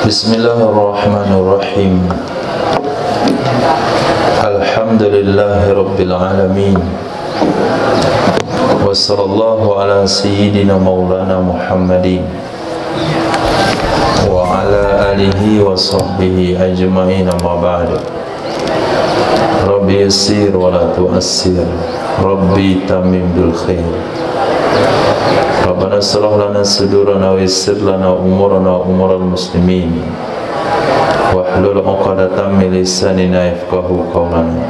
Bismillahirrahmanirrahim. Alhamdulillahi rabbil alamin. Wassallallahu ala sayyidina maulana Muhammadin wa ala alihi wa sahbihi ajma'in, amma ba'du. Rabbi yassir wa la tu'assir, Rabbi tamim bil khair. Rabbana shrah lana sudurana wa yassir lana umurana umural muslimin wahlul 'uqdatam min lisanina yafqahu qawlana.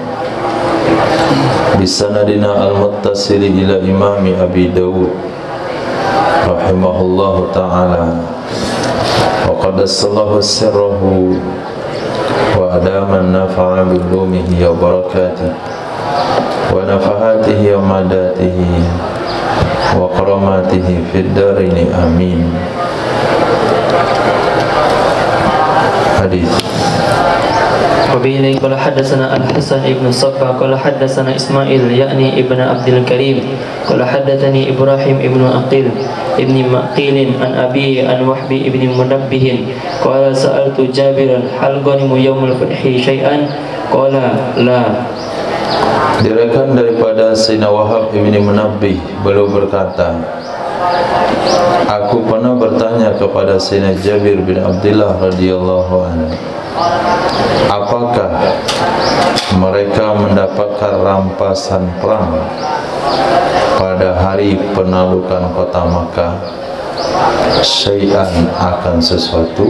Bisanadina al-muttasili ila imami Abi Dawud rahimahullahu ta'ala wa qaddasallahu sirrahu wa adaman nafa'a bilumihi wa barakatihi wa nafahatihi wa madatihi wa karamatihi fid darini, amin. Hadis. Wabillahi qala hadatsana Al-Hasan ibn Saffah qala hadatsana Ismail yakni ibn Abdul Karim qala hadatsani Ibrahim ibn Aqil ibn Maqil an Abi an Wahbi ibn Munabbih qala sa'altu Jabiran hal ghanimu yaumul fathi syai'an qala la. Diriwayatkan daripada Sayyidina Wahab ibn Munabbih, beliau berkata, aku pernah bertanya kepada Sayyidina Jabir bin Abdullah radhiyallahu anhu, apakah mereka mendapatkan rampasan perang pada hari penaklukan kota Makkah, syai'an akan sesuatu?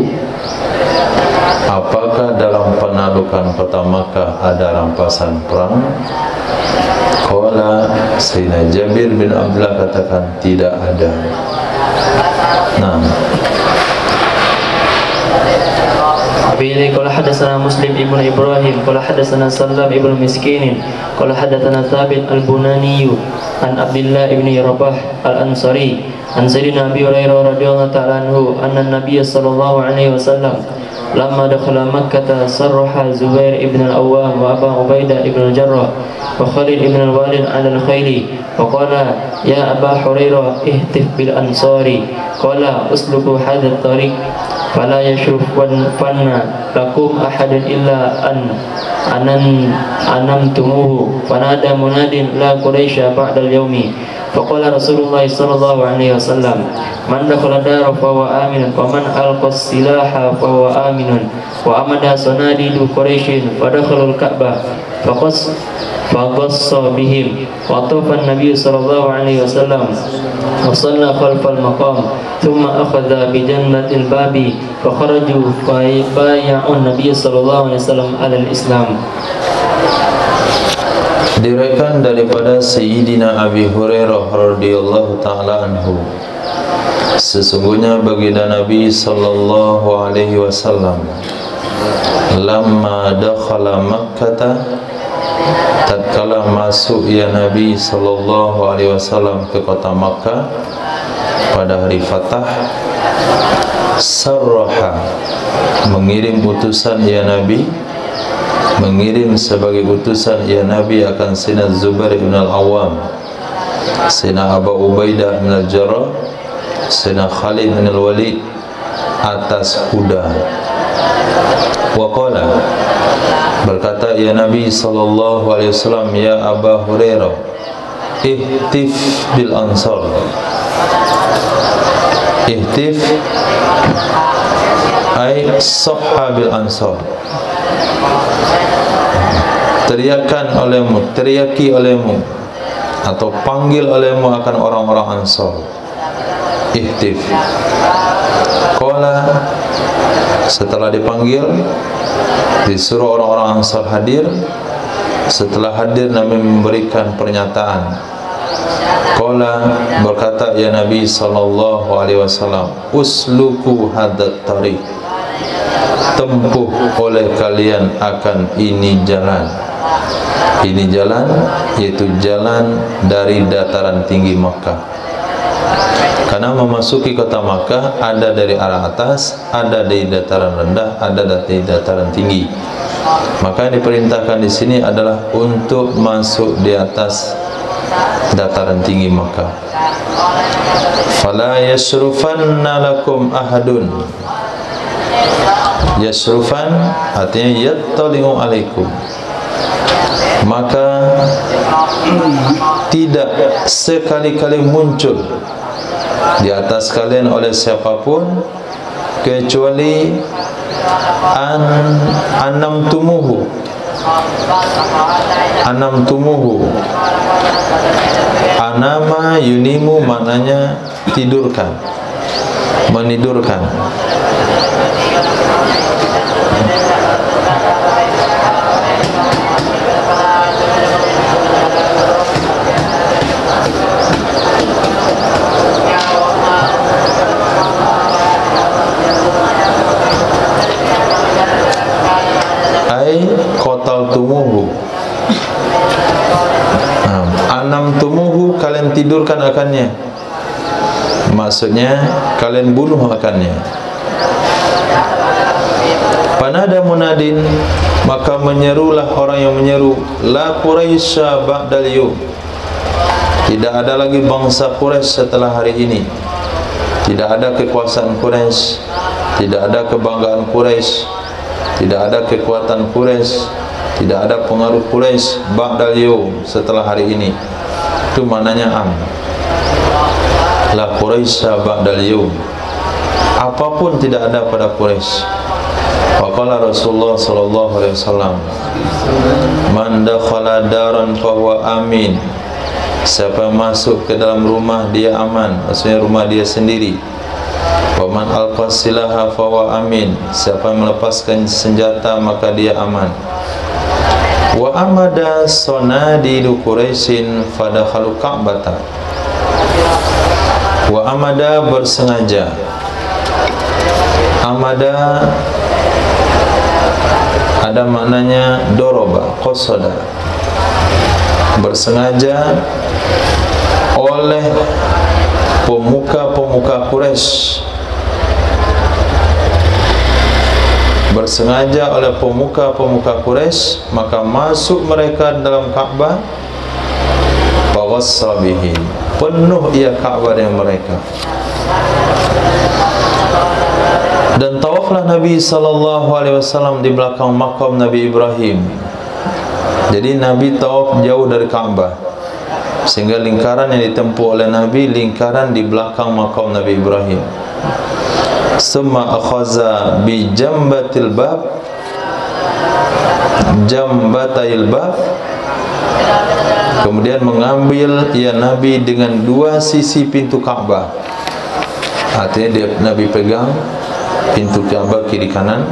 Apakah dalam penaklukan kota Makkah ada rampasan perang? Qala, Sayyidina Jabir bin Abdullah katakan, tidak ada. Nah, Bihi qala hadatsana Muslim ibn Ibrahim qala hadatsana Sallam ibn Miskin qala hadatsana Thabit al-Bunani an Abdullah ibn Rabah al-Ansari an Sayyidina Abi Hurairah radhiyallahu ta'ala anhu anna an-nabiy sallallahu alaihi wasallam lamma dakhala Makkah sarraha Zubair ibn al-Awwam wa Abu Ubaidah ibn al-Jarrah wa Khalid ibn al-Walid 'ala al-khayli wa qala ya Aba Hurairah ihtif bil ansari qala usluku hadha at-tariq fala yashrufanna lakum ahadun illa anamtumuhu fanada munadin la quraisha ba'da al-yawmi faqala Rasulullah sallallahu alaihi wasallam man dakhala dara fa huwa aminun wa man alqa silaha fa huwa aminun wa amada sanadidu quraishin fa dakhalul ka'bah faqassa bihim wa tafa an-nabiy sallallahu alaihi wasallam wa shalla khalfal maqam thumma akhadha bi jannatil babi fa kharaju fa bay'u an-nabiy sallallahu alaihi wasallam al-islam. diriwayatkan daripada Sayyidina Abi Hurairah radhiyallahu ta'ala anhu, sesungguhnya baginda Nabi sallallahu alaihi wasallam lamma dakhala Makkah, tatkala masuk ya Nabi sallallahu alaihi wasallam ke kota Makkah pada hari Fatah, sarraha mengirim utusan ya Nabi, mengirim sebagai utusan ya Nabi akan Sayyidina Zubair ibn al-Awwam, Sayyidina Abu Ubaidah ibn al-Jarrah, Sayyidina Khalid ibn al-Walid atas kuda. Wa qala, berkata ya Nabi sallallahu alaihi wasallam, ya Aba Hurairah ihtif bil ansar. Ihtif ay sahha bil ansar, teriakan olehmu, teriaki olehmu atau panggil olehmu akan orang-orang Ansar. Ihtif. Qala, setelah dipanggil, disuruh orang-orang Ansar hadir. Setelah hadir Nabi memberikan pernyataan. Qala, berkata ya Nabi sallallahu alaihi wasallam, usluku hadat tariq, tempuh oleh kalian akan ini jalan. Ini jalan, yaitu jalan dari dataran tinggi Makkah. Karena memasuki kota Makkah ada dari arah atas, ada dari dataran rendah, ada dari dataran tinggi. Maka yang diperintahkan di sini adalah untuk masuk di atas dataran tinggi Makkah. Fala yashrufanna lakum ahadun, Yasrufan artinya yattali'u alaikum, maka tidak sekali-kali muncul di atas kalian oleh siapapun kecuali anamtumuhu. Anama yunimu maknanya tidurkan, menidurkan. Qataltumuhu, anamtumuhu, kalian tidurkan akannya, maksudnya kalian bunuh akannya. Panada munadin, maka menyerulah orang yang menyeru, la Quraisya ba'dal yawm, tidak ada lagi bangsa Quraisy setelah hari ini, tidak ada kekuasaan Quraisy, tidak ada kebanggaan Quraisy, tidak ada kekuatan Quraisy, tidak ada pengaruh Quraisy ba'dal yawm, setelah hari ini. Itu maknanya la Quraisya ba'dal yawm, apapun tidak ada pada Quraisy. Faqala Rasulullah sallallahu alaihi wasallam, man dakhala daran fahuwa amin, siapa yang masuk ke dalam rumah dia aman, maksudnya rumah dia sendiri. Wa man alqasilaha fahuwa amin, siapa yang melepaskan senjata maka dia aman. Wa amada sonadidu Quraisyin fadakhalu Ka'bata, wa amada bersengaja, amada ada maknanya doroba, qasada, bersengaja oleh pemuka-pemuka Quraisy, bersengaja oleh pemuka-pemuka Quraisy, maka masuk mereka dalam Ka'bah, faghassa bihi, penuh ia Ka'bah dengan mereka. Dan tawaflah Nabi sallallahu alaihi wasallam di belakang makam Nabi Ibrahim. Jadi Nabi tawaf jauh dari Ka'bah, sehingga lingkaran yang ditempuh oleh Nabi lingkaran di belakang makam Nabi Ibrahim. Summa akhaza bi jambatil bab, jambatil bab, kemudian mengambil ia Nabi dengan dua sisi pintu Ka'bah. Artinya Nabi pegang pintu Ka'bah kiri kanan.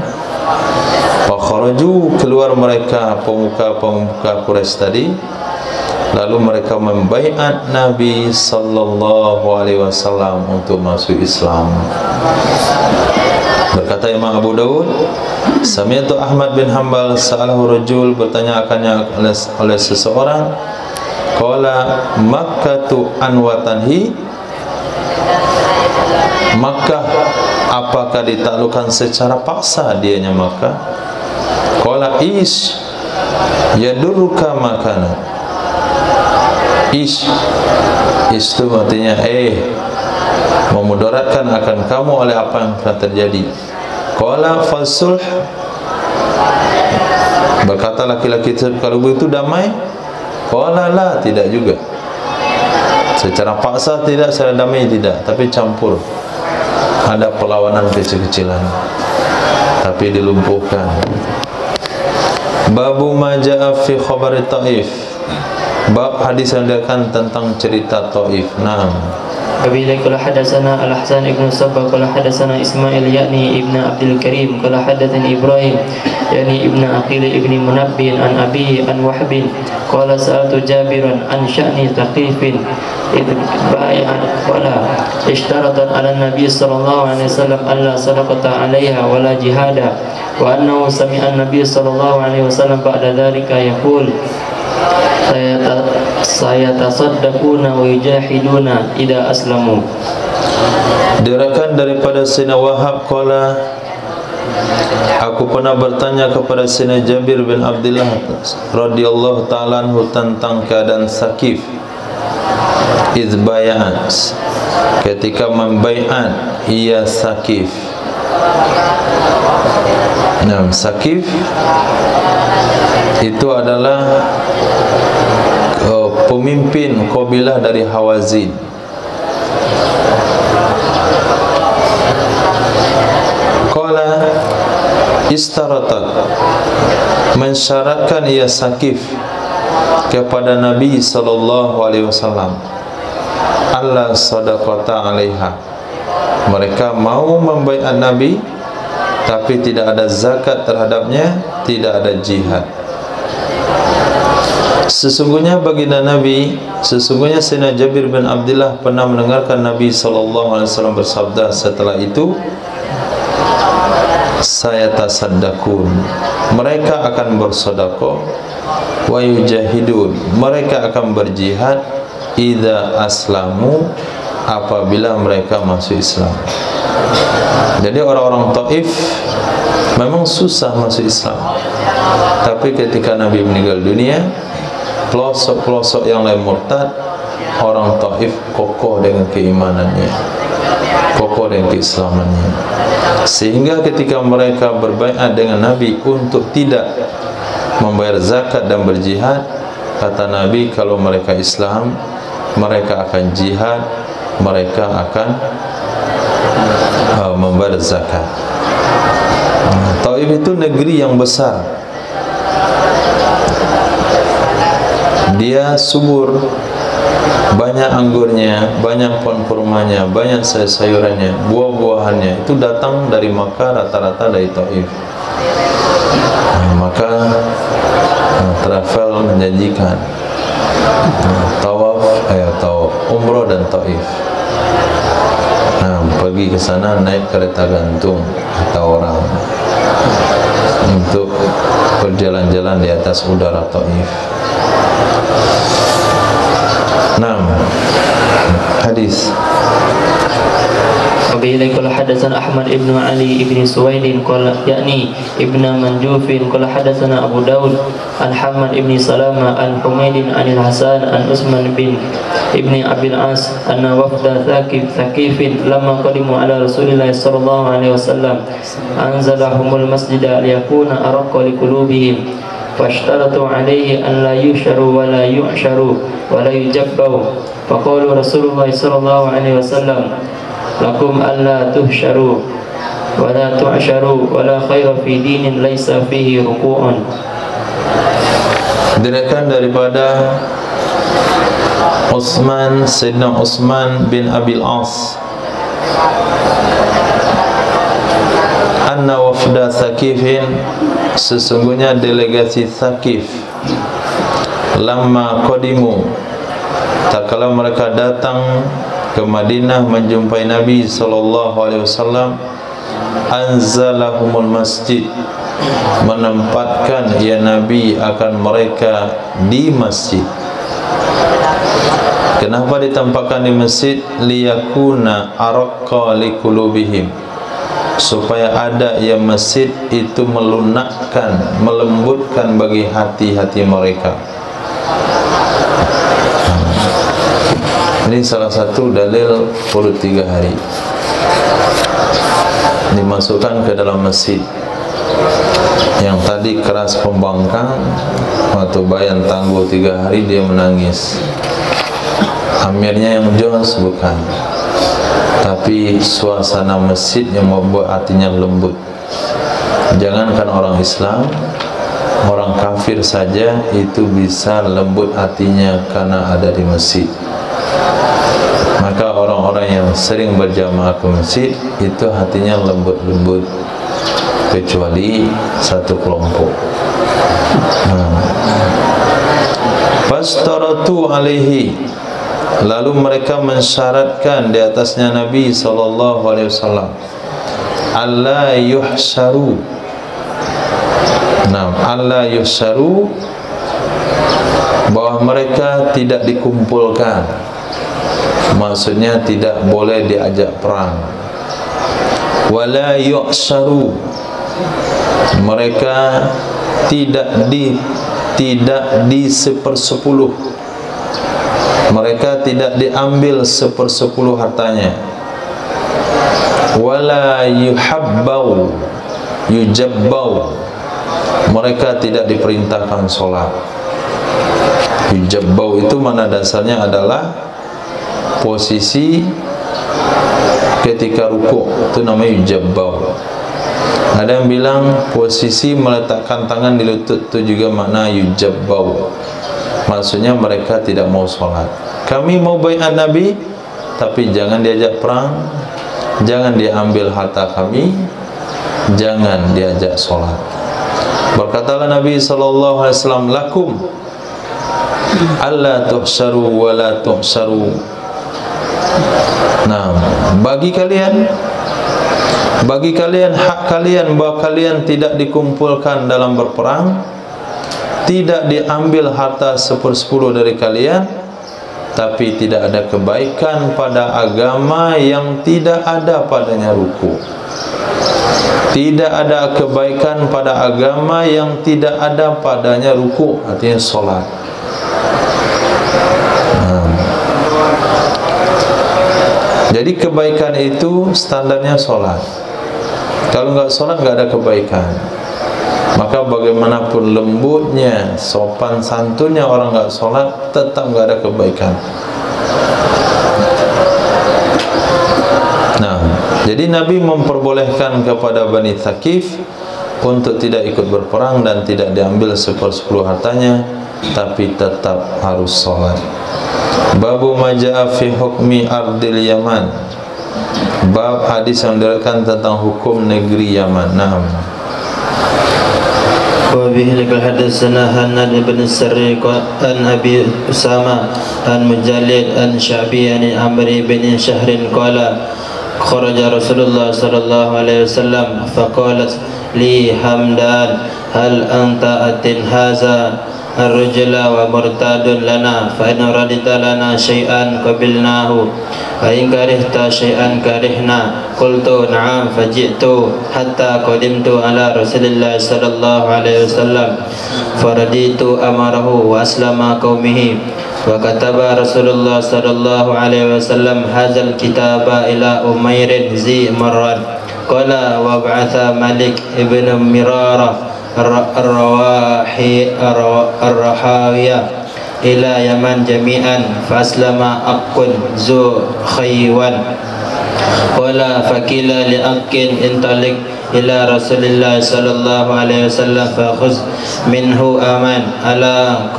Fa kharaju, keluar mereka pemuka-pemuka Quraisy tadi, lalu mereka membaiat Nabi sallallahu alaihi wasallam untuk masuk Islam. Berkata Imam Abu Dawud, sami'tu Ahmad bin Hanbal sa'alahu rajul, bertanya akannya oleh seseorang, qala Makkatu anwatanhi, Makkah apakah ditaklukkan secara paksa dianya Makkah? Qala ish yadurruka makana. Ish itu artinya memudaratkan akan kamu oleh apa yang telah terjadi. Qala fasulh, berkata laki-laki kalau begitu damai. Qala la, tidak juga, secara paksa tidak, secara damai tidak, tapi campur, ada perlawanan kecil-kecilan tapi dilumpuhkan. Babu maja'a fi khabar Taif, bab hadis yang dikatakan tentang cerita Taif. Naam. Wabillahi qala hadatsana Al-Hasan ibn Sabah qala hadatsana Ismail yakni ibn Abdul Karim qala hadatsani Ibrahim yakni ibn Aqil ibn Munabbih an Abi an Wahb qala sa'altu Jabiran an sya'ni Taqifin id bai'an qala ishtaratan 'ala an-nabi sallallahu alaihi wasallam alla sadaqata 'alaiha wala jihada wa annahu sami'a an-nabi sallallahu alaihi wasallam ba'da dzalika yaqul saya tasaddaquna wa yujahiduna idza aslamu. Diriwayatkan daripada Sayyidina Wahab qala, aku pernah bertanya kepada Sayyidina Jabir bin Abdullah radhiyallahu ta'ala anhu tentang keadaan Sakif. Idz bay'at, ketika membai'at ia Sakif, Nah, Sakif itu adalah pemimpin kabilah dari Hawazin. Qala istaratat, mensyaratkan ia Sakif kepada Nabi SAW, Allah sadaqata alaiha, mereka mau membaiat Nabi tapi tidak ada zakat terhadapnya, tidak ada jihad. Sesungguhnya baginda Nabi, sesungguhnya Sayyidina Jabir bin Abdullah pernah mendengarkan Nabi SAW bersabda setelah itu, saya tasaddaqun, mereka akan bersedekah, wa yujahidun, mereka akan berjihad, idza aslamu, apabila mereka masuk Islam. Jadi orang-orang Taif memang susah masuk Islam, tapi ketika Nabi meninggal dunia, pelosok-pelosok yang lain murtad, orang Taif kokoh dengan keimanannya, kokoh dengan keislamannya, sehingga ketika mereka berbaiat dengan Nabi untuk tidak membayar zakat dan berjihad, kata Nabi, kalau mereka Islam, mereka akan jihad, mereka akan membayar zakat. Taif itu negeri yang besar, dia subur, banyak anggurnya, banyak pohon kurmanya, banyak sayur-sayurannya, buah-buahannya, itu datang dari Makkah, rata-rata dari Taif. Maka travel menjanjikan tawaf, umroh dan Taif. Pergi ke sana naik kereta gantung kata orang untuk berjalan-jalan di atas udara Taif. 6. Hadis. وبه قال حدثنا أحمد بن علي بن سويد قال يعني ابن منجوف قال حدثنا أبو داود عن حمد بن سلامة عن حميد عن الحسن عن عثمان بن ابن أبي العاص أن وفد ثقيف لما قدموا على رسول الله صلى الله عليه وسلم أنزلهم المسجد ليكون أرق لقلوبهم فاشترطوا عليه أن لا يشروا ولا يعشروا ولا يجبوا فقالوا رسول الله صلى الله عليه وسلم lakum alla tuhsyaru wa la tu'syaru wa la khaira fi dinin laisa fihi ruku'un. Diriwayatkan daripada Utsman, Sayyidina Utsman bin Abil As, anna wafda Thaqifin, sesungguhnya delegasi Thaqif, lamma qadimu, tak kala mereka datang ke Madinah menjumpai Nabi SAW, anzalahumul masjid, menempatkan ya Nabi akan mereka di masjid. Kenapa ditempatkan di masjid? Liyakuna araqqa liqulubihim, supaya ada ya masjid itu melunakkan, melembutkan bagi hati-hati mereka. Ini salah satu dalil 43 hari dimasukkan ke dalam masjid. Yang tadi keras pembangkang, waktu bayan tangguh 3 hari dia menangis. Amirnya yang jos bukan, tapi suasana masjid yang membuat hatinya lembut. Jangankan orang Islam, orang kafir saja itu bisa lembut hatinya karena ada di masjid. Maka orang-orang yang sering berjamaah ke masjid itu hatinya lembut-lembut, kecuali satu kelompok. Fastaratu alaihi, lalu mereka mensyaratkan di atasnya Nabi SAW, alla yuhsyaru. Alla yuhsyaru, bahwa mereka tidak dikumpulkan, maksudnya tidak boleh diajak perang. Wala yu'sharu, mereka tidak di sepersepuluh, mereka tidak diambil sepersepuluh hartanya. wala yuhabbau yujabbau, mereka tidak diperintahkan solat. Yujabbau itu mana dasarnya adalah posisi ketika rukuk, itu namanya yujabbau. Ada yang bilang posisi meletakkan tangan di lutut itu juga makna yujabbau, maksudnya mereka tidak mau solat. Kami mau baiat Nabi, tapi jangan diajak perang, jangan diambil harta kami, jangan diajak solat. Berkatalah Nabi SAW, lakum alla tuhsaru wa la tuhsaru. Nah, bagi kalian hak kalian bahwa kalian tidak dikumpulkan dalam berperang, tidak diambil harta 1/10 dari kalian, tapi tidak ada kebaikan pada agama yang tidak ada padanya ruku. Tidak ada kebaikan pada agama yang tidak ada padanya ruku, artinya solat. Jadi kebaikan itu standarnya solat. Kalau enggak solat enggak ada kebaikan. Maka bagaimanapun lembutnya, sopan santunnya orang enggak solat, tetap enggak ada kebaikan. Nah, jadi Nabi memperbolehkan kepada Bani Thaqif untuk tidak ikut berperang dan tidak diambil 1/10 hartanya, tapi tetap harus solat. Babu maja'a fi hukmi ardil Yaman, bab hadis yang diriwayatkan tentang hukum negeri Yaman. Naam. Wa bihi hadatsana Hanad ibn Sarri an Abi Usama an Mujalid an Sya'bi an Amr bin Syahrin qala kharaja Rasulullah sallallahu alaihi wasallam faqalat li Hamdan hal anta atin haza ar-rajula wa murtadun lana fa in radita lana syai'an qabilnahu wa in karihta syai'an karihna. Qultu na'am faji'tu hatta qadimtu ala Rasulillah sallallahu alaihi wasallam faraditu amarahu wa aslama qaumihi wa kataba Rasulullah sallallahu alaihi wasallam hadzal kitaba ila Umairin zi Marran qala wa ba'atha Malik ibn Mirarah ar-Rahawiyah ila Yaman jami'an faslama Aqun zu Khaywan wala fakila li Aqin intalik ila Rasulillah sallallahu alaihi wasallam fa khuz minhu aman ala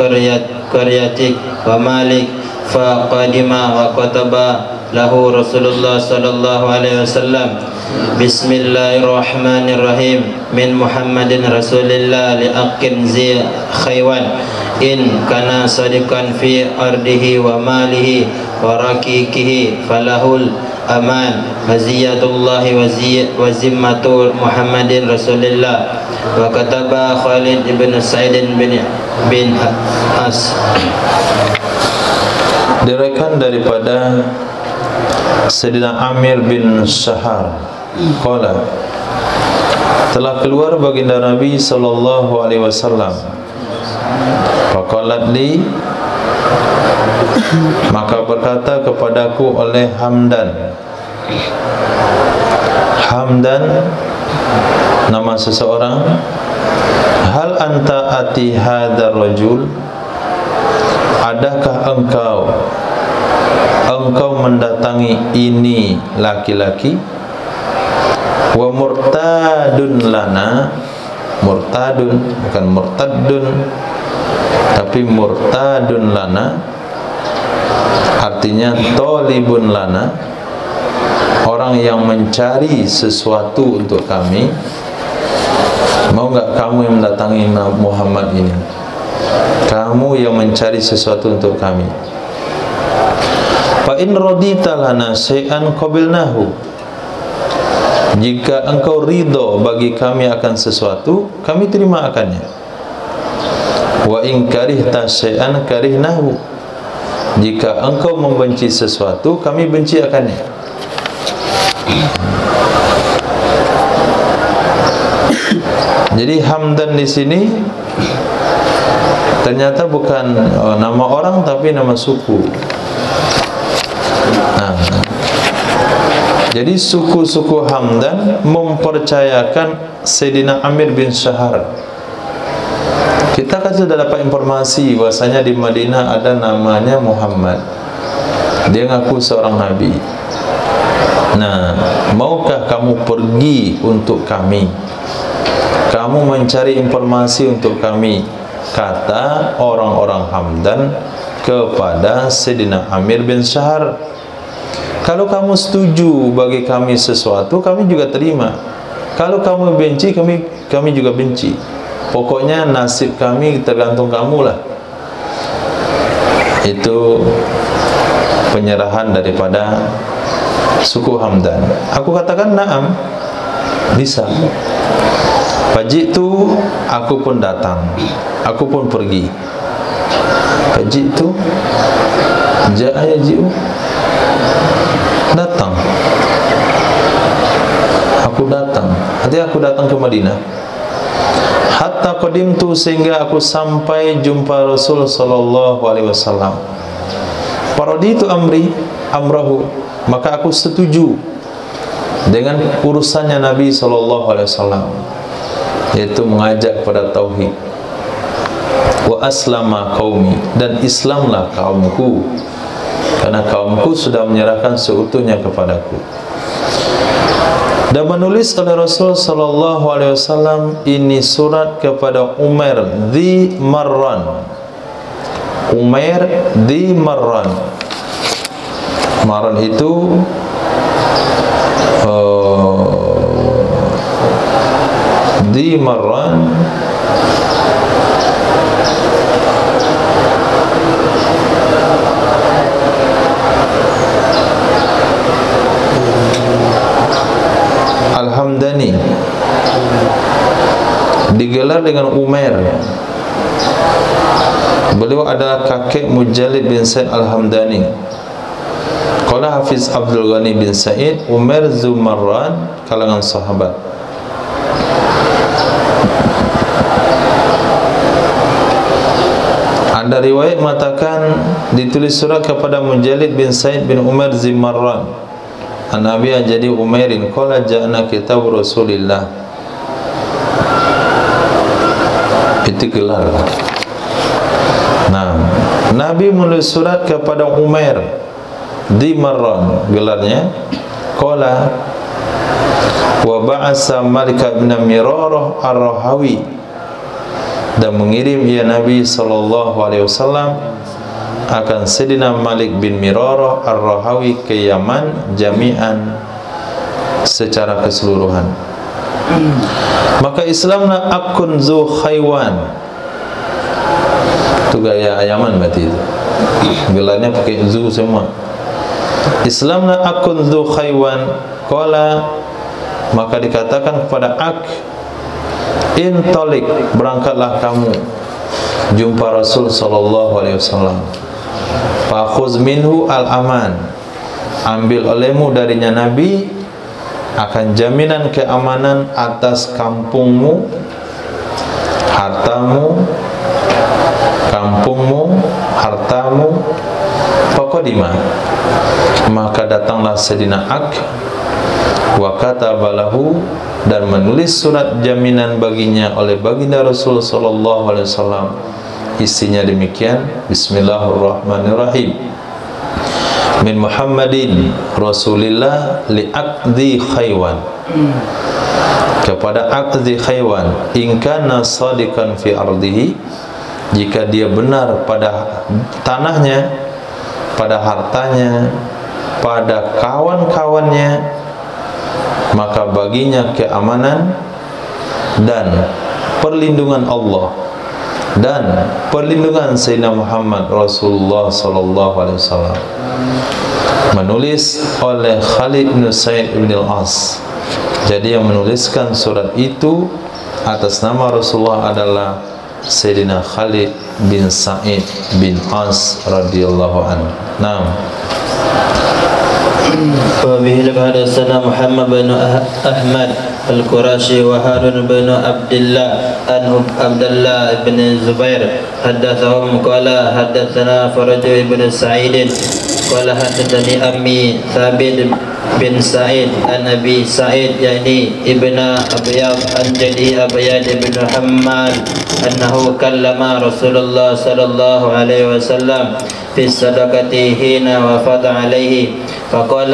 qaryatik wa Malik fa qadima wa kataba lahu Rasulullah sallallahu alaihi wasallam Bismillahirrahmanirrahim min Muhammadin Rasulillah li Aqin zi Khaywan in kana sadiqan fi ardihi wa malihi wa raqiqihi falahul aman maziyatullahi wa zimmatul Muhammadin Rasulillah. Wa kataba Khalid ibn Sa'id bin As. Diriwayatkan daripada Sayyidina Amir bin Syahar qala, telah keluar baginda Nabi sallallahu alaihi wasallam, faqalat li, maka berkata kepadaku oleh Hamdan. Hamdan nama seseorang. Hal anta ati hadzal rajul, adakah engkau mendatangi ini laki-laki? Wa murtadun lana, murtadun bukan murtadun tapi murtadun lana, artinya tolibun lana, orang yang mencari sesuatu untuk kami. Mau enggak kamu yang mendatangi Muhammad ini? Kamu yang mencari sesuatu untuk kami. Fa in radita lana syai'an qabilnahu, jika engkau ridho bagi kami akan sesuatu, kami terima akannya. Wa in karihta syai'an karihnahu, jika engkau membenci sesuatu, kami benci akannya. Jadi Hamdan di sini ternyata bukan nama orang tapi nama suku. Jadi suku-suku Hamdan mempercayakan Sayyidina Amir bin Syahar. Kita kan sudah dapat informasi bahasanya di Madinah ada namanya Muhammad. Dia ngaku seorang nabi. Nah, maukah kamu pergi untuk kami? Kamu mencari informasi untuk kami, kata orang-orang Hamdan kepada Sayyidina Amir bin Syahar. Kalau kamu setuju bagi kami sesuatu, kami juga terima. Kalau kamu benci, kami juga benci. Pokoknya nasib kami tergantung kamu lah. Itu penyerahan daripada suku Hamdan. Aku katakan na'am, bisa. Pagi itu aku pun datang, aku pun pergi. Pagi itu ja'a yaji'u, datang. Aku datang. Artinya aku datang ke Madinah. Hatta qadimtu, sehingga aku sampai jumpa Rasul sallallahu alaihi wasallam. Faraditu amrahu, maka aku setuju dengan urusannya Nabi sallallahu alaihi wasallam, yaitu mengajak pada tauhid. Wa aslama qaumi, dan Islamlah kaumku, karena kaumku sudah menyerahkan seutuhnya kepadaku. Dan menulis oleh Rasul sallallahu alaihi wasallam ini surat kepada Umair di Marran. Umair di Marran. Marran itu di Marran Al-Hamdani, digelar dengan Umair. Beliau adalah kakek Mujallid bin Said Al-Hamdani. Qala Hafiz Abdul Ghani bin Said, Umair Zumarran, kalangan sahabat. Ada riwayat mengatakan ditulis surat kepada Mujallid bin Said bin Umair Zumarran. Nabi jadi Umairin qala ja'na kitab Rasulillah. Itu gelar. Nah, Nabi menulis surat kepada Umair di Marran, gelarnya qala wa ba'asa Malik bin Mirarah Ar-Rahawi, dan mengirim ia Nabi sallallahu alaihi wasallam akan Sayyidina Malik bin Mirarah Ar-Rahawi ke Yaman jami'an, secara keseluruhan. Maka Islamna akun zu khaywan, itu gaya Yaman berarti itu, gelarnya pakai zu semua. Islamna akun zu khaywan qala, maka dikatakan kepada Ak, intalik, berangkatlah kamu jumpa Rasul sallallahu alaihi wasallam. Fakhuz minhu al-aman, ambil olehmu darinya Nabi akan jaminan keamanan atas kampungmu, hartamu, faqadima, maka datanglah Sayyidina Ak wa katabalahu, dan menulis surat jaminan baginya oleh baginda Rasul sallallahu alaihi wasallam. Isinya demikian: Bismillahirrahmanirrahim. Min Muhammadin Rasulillah li aqdi khaywan, kepada aqdi khaywan, in kana sadiqan fi ardihi, jika dia benar pada tanahnya, pada hartanya, pada kawan-kawannya, maka baginya keamanan dan perlindungan Allah dan perlindungan Sayyidina Muhammad Rasulullah sallallahu alaihi wasallam. Menulis oleh Khalid bin Sa'id bin Al-As. Jadi yang menuliskan surat itu atas nama Rasulullah adalah Sayyidina Khalid bin Sa'id bin As radhiyallahu anhu. Naam. وبه حدثنا محمد بن أحمد القرشي وهارون بن عبد الله عن عبد الله بن الزبير حدثهم قال حدثنا فرج بن سعيد قال حدثني أمي ثابت بن سعيد عن أبي سعيد يعني ابن أبيض عن جدي أبيض بن حمال أنه كلم رسول الله صلى الله عليه وسلم في الصدقة حين وفد عليه فقال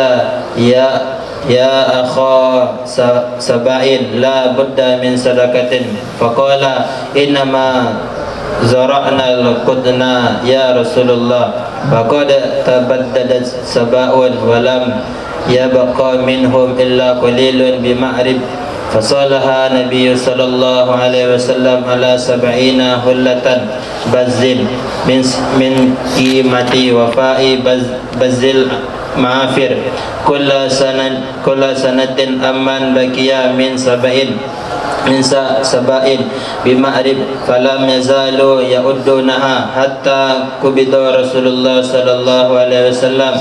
يا أخا سبعين لا بد من صدقة فقال إنما زرعنا القطن يا رسول الله فقد تبددت سبع ولم يبقى منهم إلا قليل بمعرب فصالها النبي صلى الله عليه وسلم على 70 هلة بزل من قيمة وفاء بزل معافر كل سنة أمن بقي من سبعين بمعرب فلم يزالوا يعدونها حتى قبض رسول الله صلى الله عليه وسلم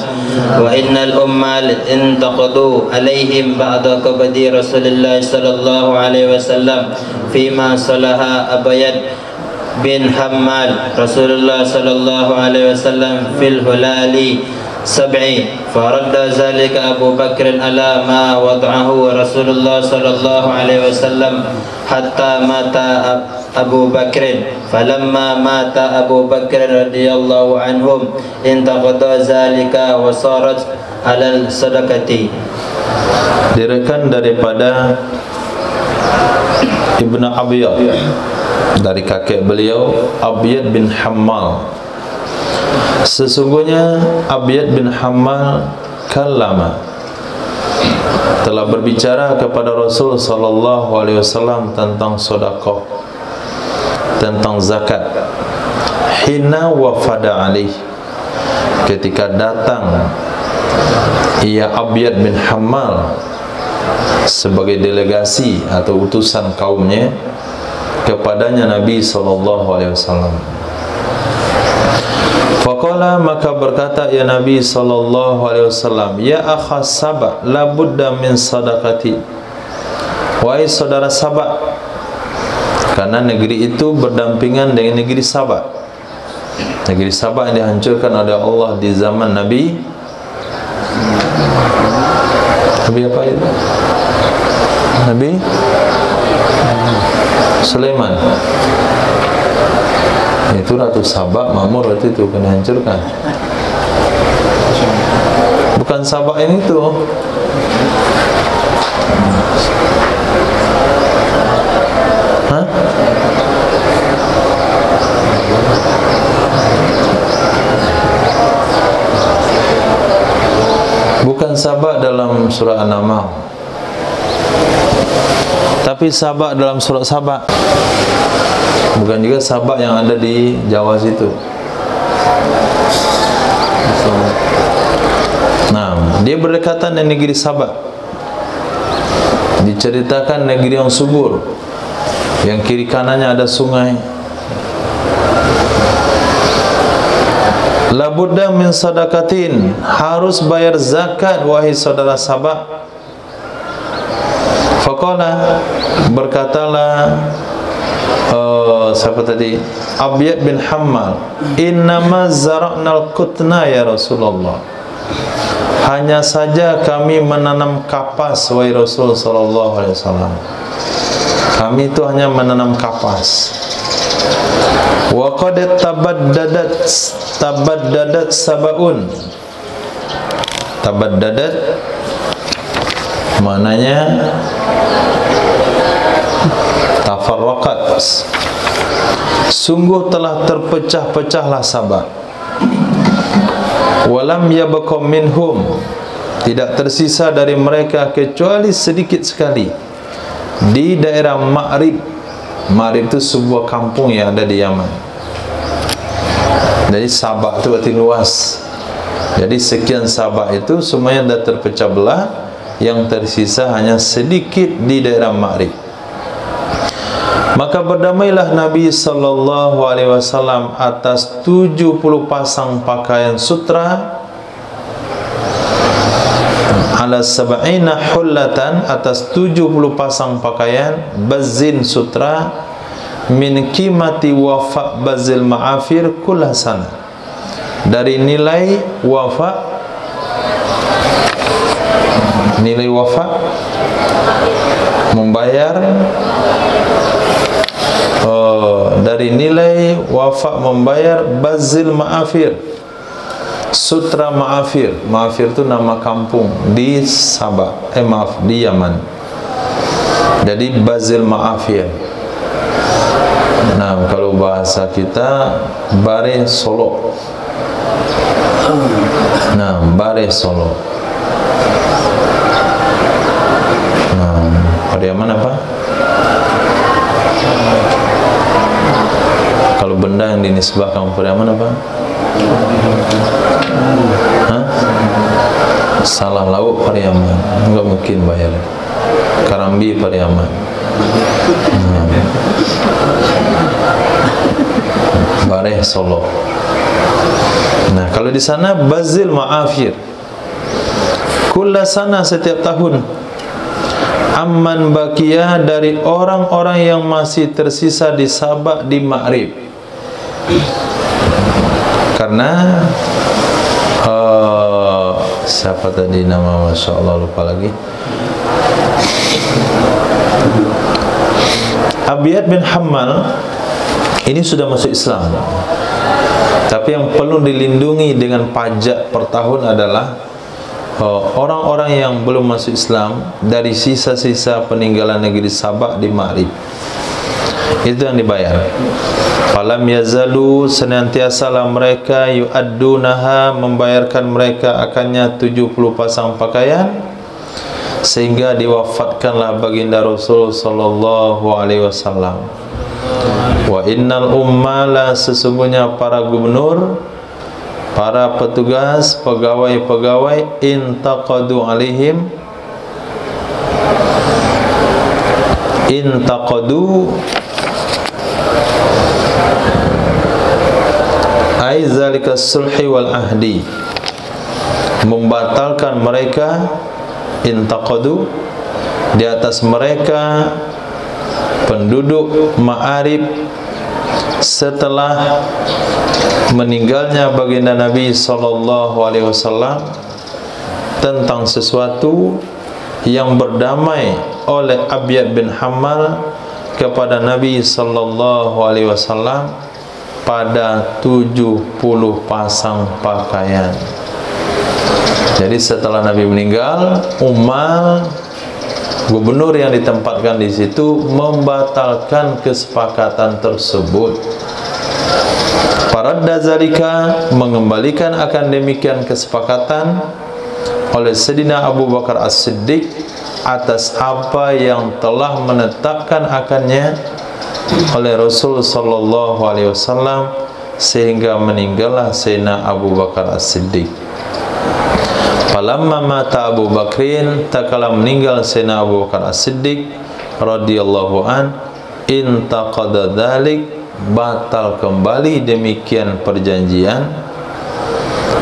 وإن الأمة انتقدوا عليهم بعد قبض رسول الله صلى الله عليه وسلم فيما صلح أبيض بن حمال رسول الله صلى الله عليه وسلم في الهلال 7 فرد ذلك أبو بكر على ما وضعه رسول الله صلى الله عليه وسلم حتى مات أبو بكر فلما مات أبو بكر رضي الله عنهم انتقض ذلك وصارت على الصدقة. Diriwayatkan daripada Ibn Abiyad dari kakek beliau Abiyad bin Hammal, sesungguhnya Abiyad bin Hammal kallama telah berbicara kepada Rasul sallallahu alaihi wasallam tentang sedekah, tentang zakat. Hina wafada alaih, ketika datang ia Abiyad bin Hammal sebagai delegasi atau utusan kaumnya kepadanya Nabi sallallahu alaihi wasallam. Faqala, maka berkata ya Nabi sallallahu alaihi wasallam, ya akha Saba, la budda min sadaqati. Wahai saudara Saba, karena negeri itu berdampingan dengan negeri Saba. Negeri Saba yang dihancurkan oleh Allah di zaman Nabi apa itu? Nabi Sulaiman. Itu Ratu Saba makmur waktu itu kena hancurkan. Bukan Saba ini tuh. Hah? Bukan Saba dalam surah An-Naml, tapi Saba dalam surah Saba. Bukan juga Sabak yang ada di Jawa situ. Nah, dia berdekatan dengan negeri Sabak. Diceritakan negeri yang subur, yang kiri kanannya ada sungai. La budda min sadaqatin, harus bayar zakat wahai saudara Sabak. Faqala, berkatalah siapa tadi? Abiyad bin Hammal, innama zara'nal qutna ya Rasulullah, hanya saja kami menanam kapas wahai Rasul sallallahu alaihi wasallam. Kami itu hanya menanam kapas. Wa qad tabaddadat sabaun. Tabaddadat maknanya tafarraqat, sungguh telah terpecah-pecahlah Sabah. Walam yabqa minhum, tidak tersisa dari mereka kecuali sedikit sekali di daerah Ma'rib. Ma'rib itu sebuah kampung yang ada di Yaman. Jadi Sabah itu berarti luas. Jadi sekian Sabah itu semuanya dah terpecah belah, yang tersisa hanya sedikit di daerah Ma'rib. Maka berdamailah Nabi sallallahu alaihi wasallam atas 70 pasang pakaian sutra, ala 70 hullatan, atas 70 pasang pakaian bazin sutra, min qimati wafa bazil ma'afir kullah sana, dari nilai wafa, membayar dari nilai wafa membayar bazil ma'afir, sutra ma'afir. Ma'afir itu nama kampung di Sabah, di Yaman. Jadi bazil ma'afir. Nah, kalau bahasa kita bare Solo. Nah, bare Solo. Nah, pada Yaman apa? Kalau benda yang dinisbahkan pada Yaman apa? Hah? Salah lauk pada Yaman. Enggak mungkin bayar. Karambi pada Yaman. Bareh Solo. Nah, kalau di sana bazil ma'afir. Kulla sana, setiap tahun. Amman bakia, dari orang-orang yang masih tersisa di Sabah di Ma'rib. Karena siapa tadi nama, Masya Allah lupa lagi. Abiyad bin Hammal ini sudah masuk Islam, tapi yang perlu dilindungi dengan pajak per tahun adalah orang-orang yang belum masuk Islam dari sisa-sisa peninggalan negeri Sabah di Ma'rib. Itu yang dibayar. Falam yazalu, senantiasalah mereka yu'addunaha, membayarkan mereka akannya 70 pasang pakaian, sehingga diwafatkanlah baginda Rasul sallallahu alaihi wasallam. Wa innal ummala, sesungguhnya para gubernur, para petugas, pegawai-pegawai, intaqadu alaihim, intaqadu ai zalika sulhi wal ahdi, membatalkan mereka, intaqadu, di atas mereka penduduk Ma'arib setelah meninggalnya baginda Nabi sallallahu alaihi wasallam tentang sesuatu yang berdamai oleh Abiyad bin Hammal kepada Nabi sallallahu alaihi wasallam pada 70 pasang pakaian. Jadi setelah Nabi meninggal, Umar, gubernur yang ditempatkan di situ, membatalkan kesepakatan tersebut. Paradda zalika, mengembalikan akan demikian kesepakatan oleh Sayyidina Abu Bakar As-Siddiq atas apa yang telah menetapkan akannya oleh Rasul sallallahu alaihi wasallam, sehingga meninggallah Sayyidina Abu Bakar As-Siddiq. Falamma mata Abu Bakrin, tak kala meninggal Sayyidina Abu Bakar As-Siddiq radhiyallahu an, intaqada dzalik, batal kembali demikian perjanjian,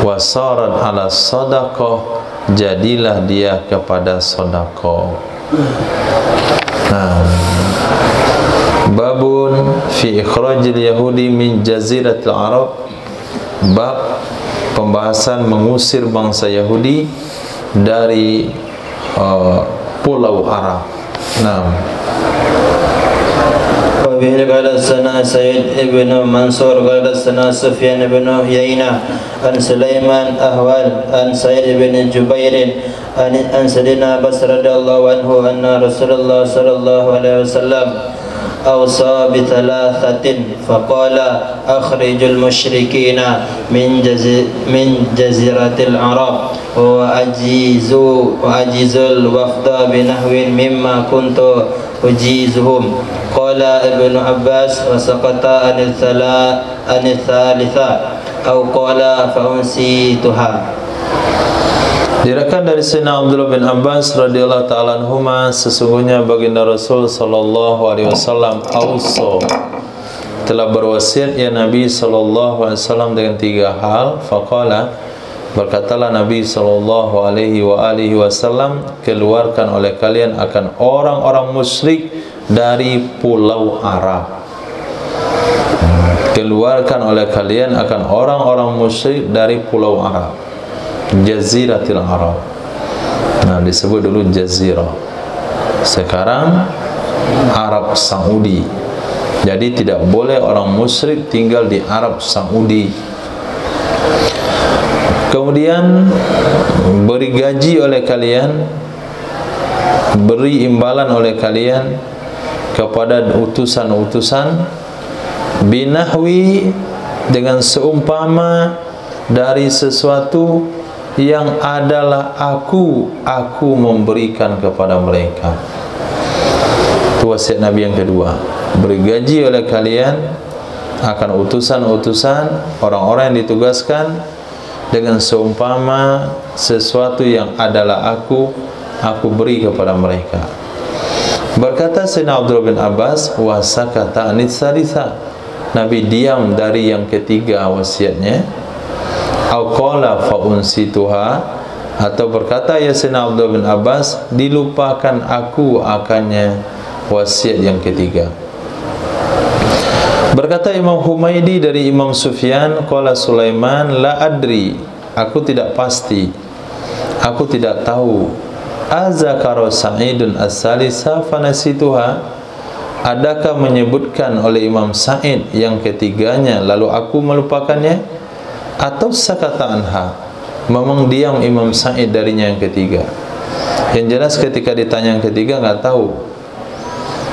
wasarat ala sadaqah, jadilah dia kepada sedekah. Nah, babun fi ikhrajil yahudi min jaziratil Arab, bab pembahasan mengusir bangsa Yahudi dari pulau Arab. Nah, وبه قال السنة سيد ابن منصور قال السنة سفيان بن عيينة عن سليمان أهوال عن سعيد بن جبير عن سيدنا أبي رضي الله عنه أن رسول الله صلى الله عليه وسلم أوصى بثلاثة فقال أخرجوا المشركين من جزيرة العرب وأجيزوا الوفد بنحو مما كنت أجيزهم. قال ابن عباس وسقط عن الثالثة أو قال فأنسيتها. Diriwayatkan dari Sayyidina Abdullah bin Abbas radhiyallahu ta'ala anhuma, sesungguhnya baginda Rasul sallallahu alaihi wasallam auso, telah berwasiat ya Nabi sallallahu alaihi wasallam dengan 3 hal. Faqala, berkatalah Nabi sallallahu alaihi wasallam, keluarkan oleh kalian akan orang-orang musyrik dari pulau Arab. keluarkan oleh kalian akan orang-orang musyrik dari pulau Arab, Jaziratil Arab. Nah, disebut dulu Jazirah, sekarang Arab Saudi. Jadi tidak boleh orang musyrik tinggal di Arab Saudi. Kemudian beri gaji oleh kalian, beri imbalan oleh kalian kepada utusan-utusan binahwi, dengan seumpama dari sesuatu yang adalah aku memberikan kepada mereka. Itu wasiat Nabi yang kedua. Beri gaji oleh kalian akan utusan-utusan, orang-orang yang ditugaskan, dengan seumpama sesuatu yang adalah aku beri kepada mereka. Berkata Sayyidina Abdullah bin Abbas, wasakata anit salisa, Nabi diam dari yang ketiga wasiatnya. Au qala fa unsituha, atau berkata ya Sayyidina Abdullah bin Abbas, dilupakan aku akannya wasiat yang ketiga. Berkata Imam Humaydi dari Imam Sufyan, qala Sulaiman la adri, aku tidak pasti, aku tidak tahu, azakara Sa'idun as-salisa fanasituha, adakah menyebutkan oleh Imam Sa'id yang ketiganya lalu aku melupakannya, atau sakata anha, memang diam Imam Sa'id darinya yang ketiga. Yang jelas ketika ditanya yang ketiga enggak tahu.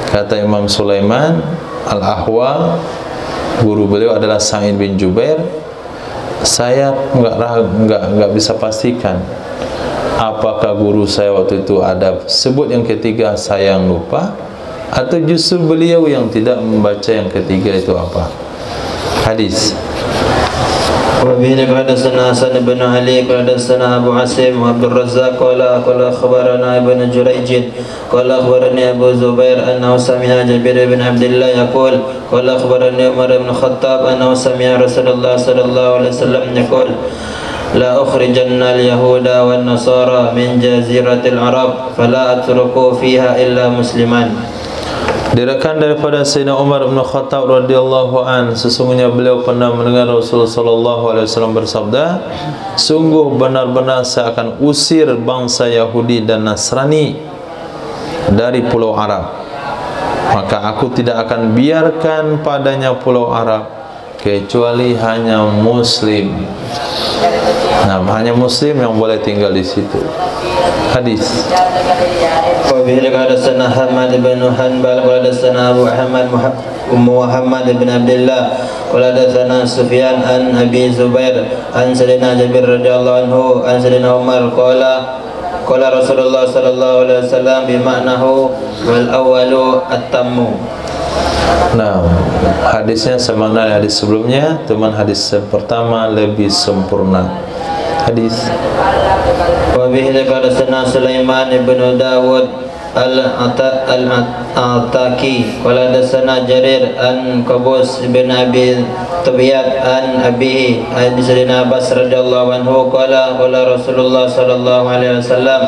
Kata Imam Sulaiman Al-Ahwal, guru beliau adalah Sa'id bin Jubair, saya enggak bisa pastikan apakah guru saya waktu itu ada sebut yang ketiga saya yang lupa, atau justru beliau yang tidak membaca yang ketiga itu apa. Hadis. وبه حدثنا حسن بن علي قال حدثنا ابو عاصم وعبد الرزاق قال اخبرنا ابن جريج قال اخبرني ابو زبير انه سمع جابر بن عبد الله يقول قال اخبرني عمر بن الخطاب انه سمع رسول الله صلى الله عليه وسلم يقول لا اخرجن اليهود والنصارى من جزيرة العرب فلا اتركوا فيها الا مسلمان. Diriwayatkan daripada Sayyidina Umar bin Khattab radhiyallahu an, sesungguhnya beliau pernah mendengar Rasulullah sallallahu alaihi wasallam bersabda, sungguh benar-benar saya akan usir bangsa Yahudi dan Nasrani dari pulau Arab, maka aku tidak akan biarkan padanya pulau Arab kecuali hanya muslim. Nah, hanya muslim yang boleh tinggal di situ. Hadis. وبه حدثنا حماد بن حنبل قال حدثنا ابو احمد محمد بن عبد الله قال حدثنا سفيان عن ابي زبير عن سيدنا جابر رضي الله عنه عن سيدنا عمر قال رسول الله صلى الله عليه وسلم بمعناه والاول التم. Nah, hadisnya semakna hadis sebelumnya, teman hadis pertama lebih sempurna. Hadis. وبه حدثنا سليمان بن داود العتاكي قال حدثنا جرير عن قبوس بن ابي طبيعت عن ابيه عن سيدنا عباس رضي الله عنه قال رسول الله صلى الله عليه وسلم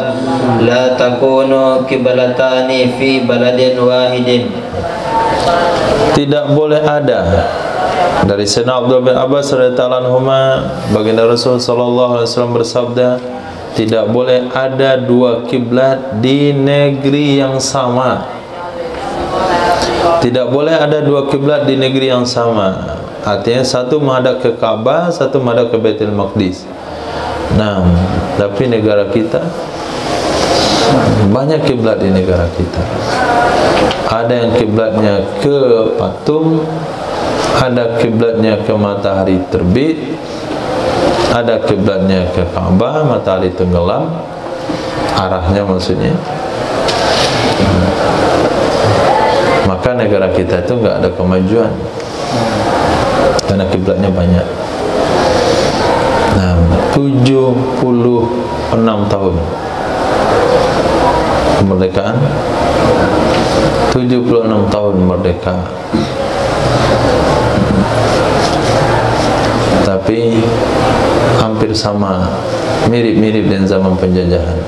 لا تكونوا قبلتان في بلد واحد. Tidak boleh ada. Dari Sayyidina Abdullah bin Abbas radhiyallahu anhuma, baginda Rasul sallallahu alaihi wasallam bersabda, tidak boleh ada dua kiblat di negeri yang sama. Tidak boleh ada dua kiblat di negeri yang sama. Artinya satu menghadap ke Ka'bah, satu menghadap ke Baitul Maqdis. Nah, tapi negara kita banyak kiblat di negara kita. Ada yang kiblatnya ke patung, ada kiblatnya ke matahari terbit, ada kiblatnya ke Ka'bah, matahari tenggelam, arahnya maksudnya. Maka negara kita itu enggak ada kemajuan karena kiblatnya banyak. Nah, 76 tahun kemerdekaan, 76 tahun merdeka, tapi hampir sama, mirip-mirip dengan zaman penjajahan.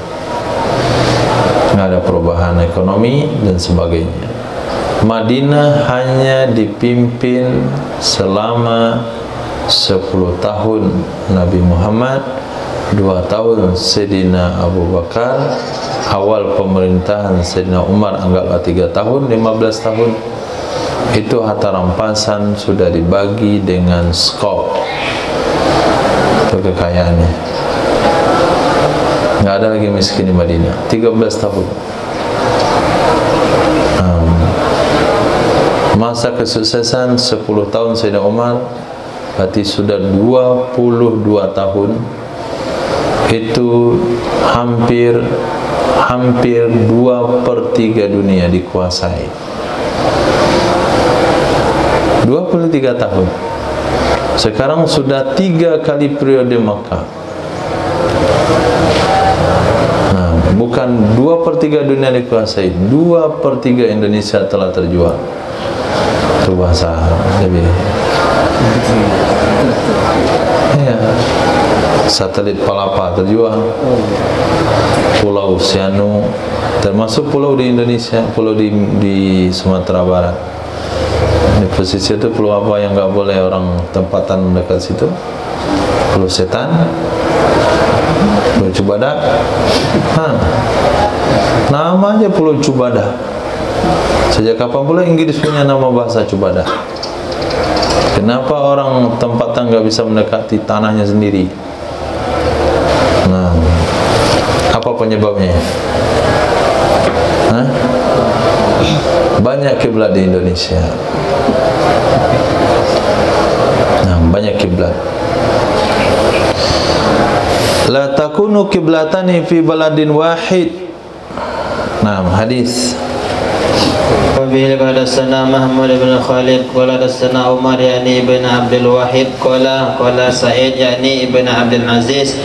Nggak ada perubahan ekonomi dan sebagainya. Madinah hanya dipimpin selama 10 tahun Nabi Muhammad, 2 tahun Sayyidina Abu Bakar, awal pemerintahan Sayyidina Umar anggaplah 3 tahun, 15 tahun. Itu harta rampasan sudah dibagi dengan skop. Itu kekayaannya. Nggak ada lagi miskin di Madinah. 13 tahun. Masa kesuksesan 10 tahun Sayyidina Umar, berarti sudah 22 tahun. Itu hampir 2/3 dunia dikuasai. 23 tahun. Sekarang sudah 3 kali periode Makkah. Bukan 2/3 dunia dikuasai, 2/3 Indonesia telah terjual. Itu bahasa lebih. Ya. Satelit Palapa terjual. Pulau Sianu, termasuk pulau di Indonesia, pulau di Sumatera Barat. Di posisi itu pulau apa yang nggak boleh orang tempatan dekat situ? Pulau Setan, Pulau Cubadak. Nama aja Pulau Cubadak. Sejak kapan pula Inggris punya nama bahasa Cubadak? Kenapa orang tempatan nggak bisa mendekati tanahnya sendiri? Nah, apa penyebabnya? Banyak kiblat di Indonesia. Banyak kiblat. La takunu kiblatani fi baladin wahid. Hadis. Wabihi qala sana Mahmud bin Khalid qala sana Umar yani ibn Abdul Wahid qala Sa'id yani ibn Abdul Aziz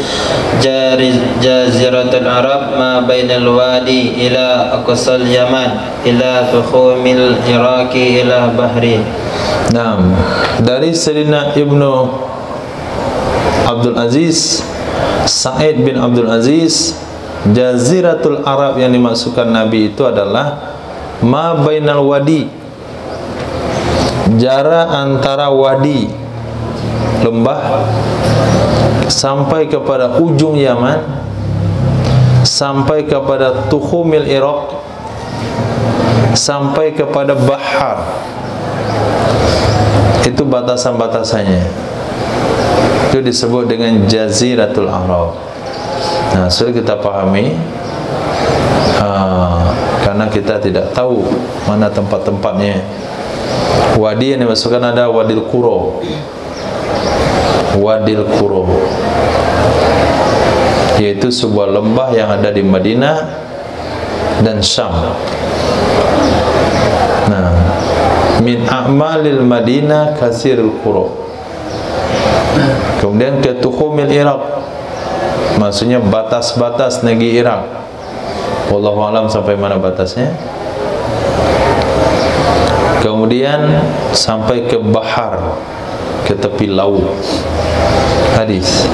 jaziratul Arab ma bainal wadi ila aqsal Yaman ila tukhumil Iraqi ila bahri. Dari Sayyidina Ibnu Abdul Aziz, Sa'id bin Abdul Aziz, Jaziratul Arab yang dimaksudkan Nabi itu adalah ma bainal wadi, jarak antara wadi, lembah, sampai kepada ujung Yaman, sampai kepada tukhumil Iraq, sampai kepada bahar. Itu batasan-batasannya. Itu disebut dengan Jaziratul Arab. Sudah kita pahami, karena kita tidak tahu mana tempat-tempatnya. Wadi yang dimasukkan ada Wadil Qura. Wadil Qura, yaitu sebuah lembah yang ada di Madinah dan Syam. Min a'malil Madinah kasirul Qura. Kemudian ke tukhumil Iraq, maksudnya batas-batas negeri Iraq. Wallahu alam sampai mana batasnya. Kemudian sampai ke bahar, ke tepi laut. Hadis.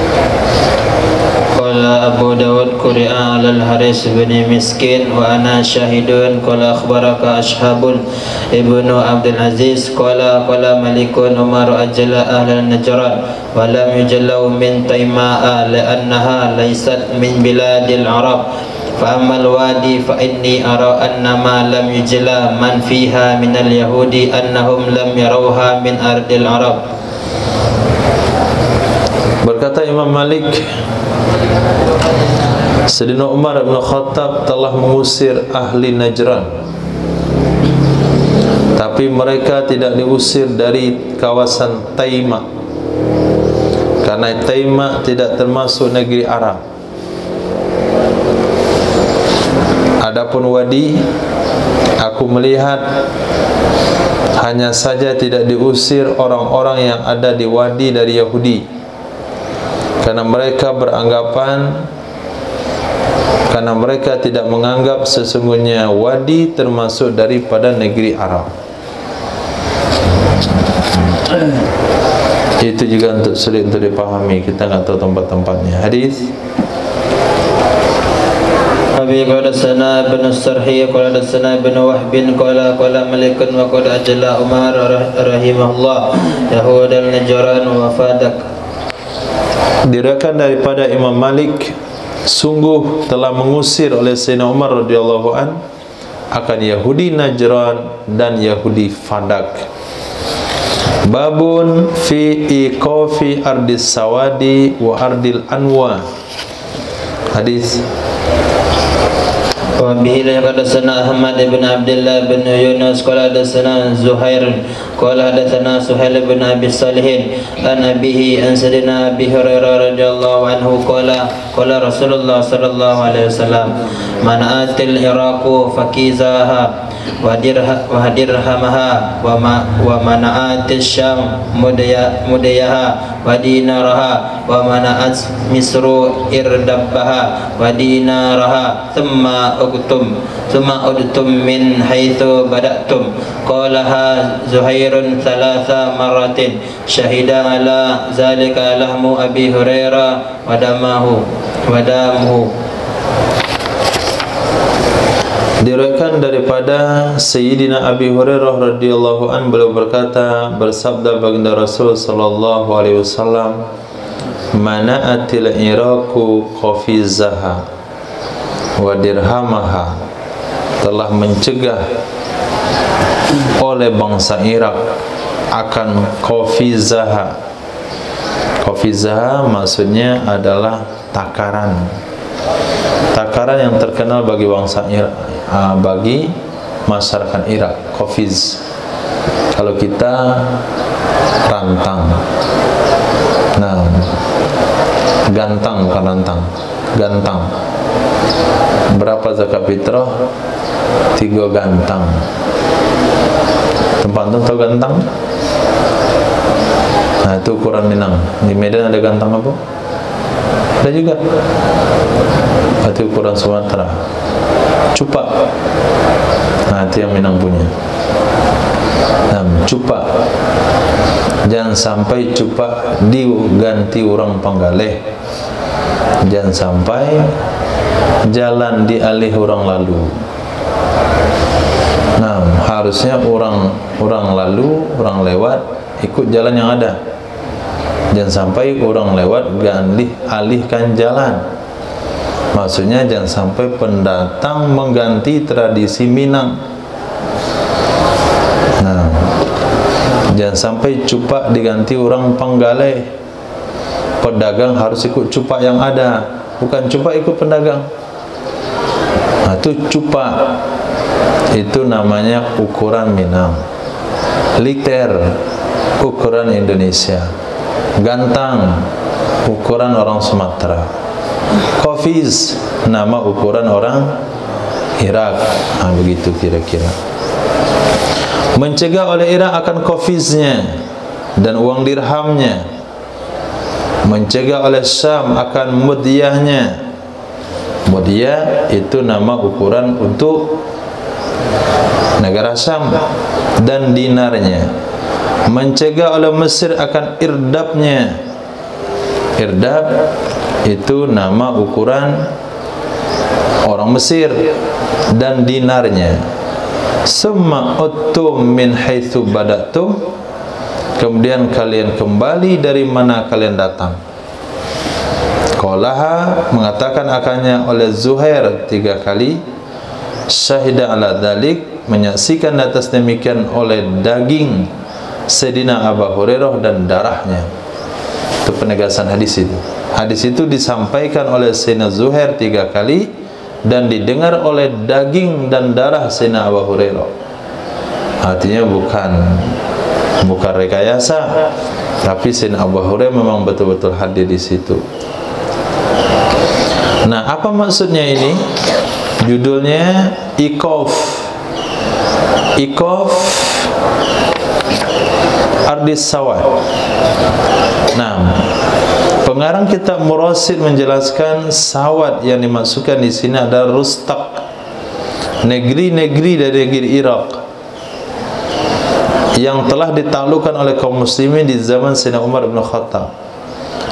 Qala Abu Dawud quri'a 'alal Haris bin Miskin wa ana syahidun qala akhbaraka ashabun ibnu Abdul Aziz qala Malikun Umar ajala ahlal Najran wa lam yujallau min Taima'a li'annaha laysat min biladil Arab fa ammal wadi fa inni ara anna ma lam yujla man fiha minal yahudi annahum lam yarawha min ardil Arab. Berkata Imam Malik, Sayyidina Umar bin Khattab telah mengusir ahli Najran, tapi mereka tidak diusir dari kawasan Taima, karena Taima tidak termasuk negeri Arab. Adapun wadi, aku melihat hanya saja tidak diusir orang-orang yang ada di wadi dari Yahudi, karena mereka beranggapan, karena mereka tidak menganggap sesungguhnya wadi termasuk daripada negeri Arab. Itu juga sulit untuk dipahami, kita nggak tahu tempat-tempatnya. Hadis. وبه قال حدثنا ابن السرحي قال حدثنا ابن وهب قال مالك وقال أجل عمر رحمه الله يهود النجران وفادك. Diriwayatkan daripada Imam Malik, sungguh telah mengusir oleh Sayyidina Umar radhiyallahu an akan Yahudi Najran dan Yahudi Fadak. Babun fi iqafi ardis sawadi wa ardil anwa. Hadis. Wa bihi hadatsana Ahmad bin Abdullah bin Yunus qala hadatsana Zuhair qala hadatsana Suhail bin Abi Salih an abihi an sayyidina Abi Hurairah radhiyallahu anhu qala Rasulullah sallallahu alaihi wasallam man atil iraqu fakizaha wa dirhamaha wa mana'atis syam mudayaha wa dinaraha wa mana'at misru irdabbaha wa dinaraha thumma udtum min haitsu bada'tum. Qalaha Zuhairun thalatha maratin syahida ala zalika lahmu Abi Hurairah wa damuhu. Diriwayatkan daripada Sayyidina Abi Hurairah radhiyallahu an, beliau berkata, bersabda baginda Rasul sallallahu alaihi wasallam, mana'atil iraqu qafizaha wa dirhamaha, telah mencegah oleh bangsa Irak akan qafizaha. Qafizaha maksudnya adalah takaran yang terkenal bagi bangsa Irak, bagi masyarakat Irak. Qafiz, kalau kita rantang, nah gantang, bukan rantang, gantang. Berapa zakat fitrah? 3 gantang. Tempat tu tahu gantang? Nah, itu ukuran Minang. Di Medan ada gantang apa? Ada juga. Itu ukuran Sumatera. Cupak. Nah, itu yang Minang punya. Nah, cupak. Jangan sampai cupak diganti orang Panggaleh. Jangan sampai jalan dialih orang lalu. Nah, harusnya orang lalu, orang lewat ikut jalan yang ada. Jangan sampai orang lewat alihkan jalan. Maksudnya jangan sampai pendatang mengganti tradisi Minang. Nah, jangan sampai cupak diganti orang Panggaleh. Pedagang harus ikut cupak yang ada, bukan cupak ikut pedagang. Nah, itu cupak, itu namanya ukuran Minang. Liter, ukuran Indonesia. Gantang, ukuran orang Sumatera. Qafiz, nama ukuran orang Irak. Nah, begitu kira-kira. Mencegah oleh Irak akan qafiznya dan uang dirhamnya. Mencegah oleh Syam akan mudyahnya. Mudyah itu nama ukuran untuk negara Syam, dan dinarnya. Mencegah oleh Mesir akan irdabnya. Irdab itu nama ukuran orang Mesir, dan dinarnya. Summa uttum min haitsu badatum, kemudian kalian kembali dari mana kalian datang. Qalaha, mengatakan akannya oleh Zuhair 3 kali. Syahida ala dalik, menyaksikan atas demikian oleh daging Sayyidina Abu Hurairah dan darahnya. Itu penegasan hadis itu. Hadis itu disampaikan oleh Sayyidina Zuhair 3 kali dan didengar oleh daging dan darah Sayyidina Abu Hurairah. Artinya bukan rekayasa, tapi Sayyidina Abu Hurairah memang betul-betul hadir di situ. Nah, apa maksudnya ini? Judulnya Iqaf Ardis Sawad. Nah, pengarang kitab Murasid menjelaskan Sawad yang dimaksudkan di sini adalah Rustaq, negeri-negeri dari negeri Irak yang telah ditaklukkan oleh kaum muslimin di zaman Sayyidina Umar bin Khattab.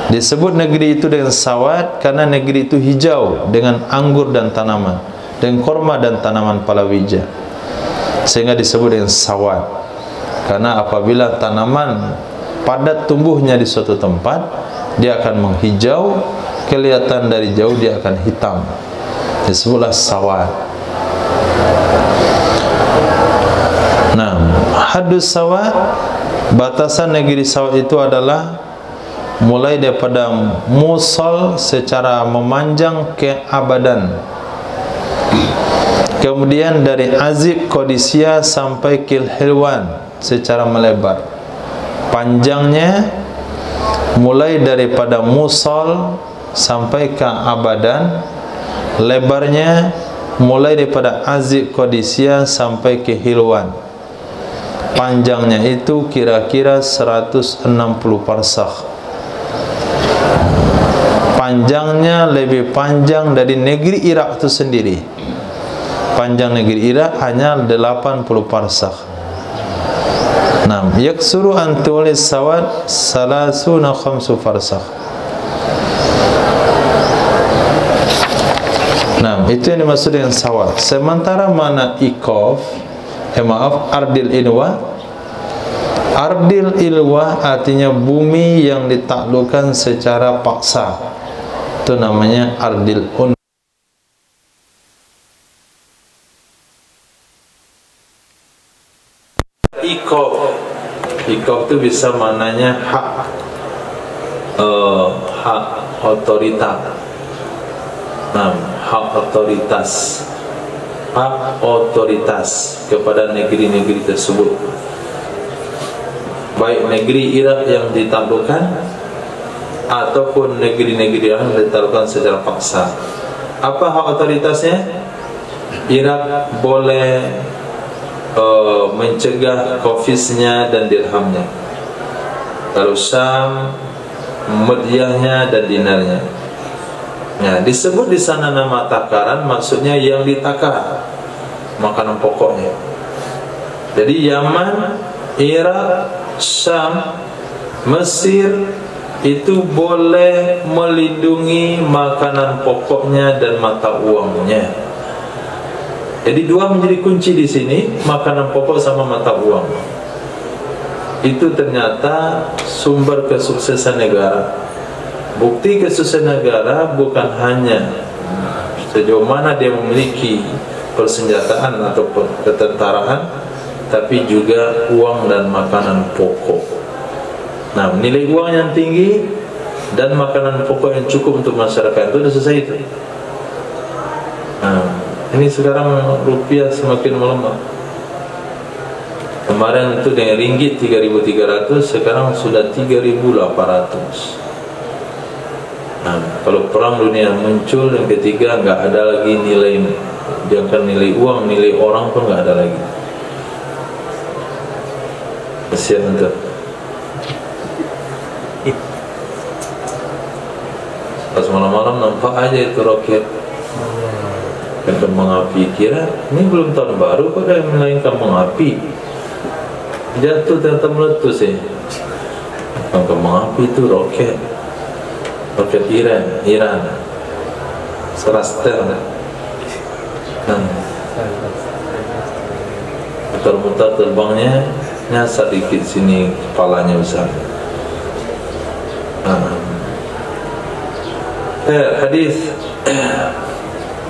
Disebut negeri itu dengan sawat karena negeri itu hijau dengan anggur dan tanaman, dengan korma dan tanaman palawija, sehingga disebut dengan sawat. Karena apabila tanaman padat tumbuhnya di suatu tempat, dia akan menghijau, kelihatan dari jauh dia akan hitam, disebutlah sawat. Nah, hadus sawat, batasan negeri sawat itu adalah mulai daripada Mosul secara memanjang ke Abadan, kemudian dari Azib Qadisiyah sampai Kilhilwan secara melebar. Panjangnya mulai daripada Mosul sampai ke Abadan, lebarnya mulai daripada Azib Qadisiyah sampai ke Hilwan. Panjangnya itu kira-kira 160 parsakh. Panjangnya lebih panjang dari negeri Irak itu sendiri. Panjang negeri Irak hanya 80 parsakh. Nah, yaksuru an tulis sawat salasuna khamsu farsakh. Nah, itu yang dimaksud dengan sawat. Sementara mana ikof, ardil ilwa. Ardil ilwa artinya bumi yang ditaklukkan secara paksa. Itu namanya ardil un. Ikof itu bisa maknanya hak otoritas. Nah, hak otoritas, hak otoritas kepada negeri-negeri tersebut, baik negeri Irak yang ditaklukkan ataupun negeri-negeri yang ditaklukkan secara paksa. Apa hak otoritasnya? Irak boleh mencegah kofisnya dan dirhamnya, lalu Syam medyahnya dan dinarnya. Nah, disebut di sana nama takaran, maksudnya yang ditakar makanan pokoknya. Jadi Yaman, Irak, Syam, Mesir itu boleh melindungi makanan pokoknya dan mata uangnya. Jadi dua menjadi kunci di sini, makanan pokok sama mata uang. Itu ternyata sumber kesuksesan negara. Bukti kesuksesan negara bukan hanya sejauh mana dia memiliki persenjataan atau ketentaraan, tapi juga uang dan makanan pokok. Nah, nilai uang yang tinggi dan makanan pokok yang cukup untuk masyarakat itu sudah selesai itu. Nah, ini sekarang rupiah semakin melemah. Kemarin itu dengan ringgit 3.300, sekarang sudah 3.800. Nah, kalau perang dunia muncul yang ketiga, nggak ada lagi nilai, jangan nilai uang, nilai orang pun nggak ada lagi. Kasihan tuh. Pas malam-malam nampak aja itu roket yang kembang api. Kira ini belum tahun baru kok ada yang kembang api. Jatuh ternyata meletus ya. Kembang api itu roket Iran Seraster. Mutar-mutar terbangnya, nyasar dikit sini kepalanya besar. Hadis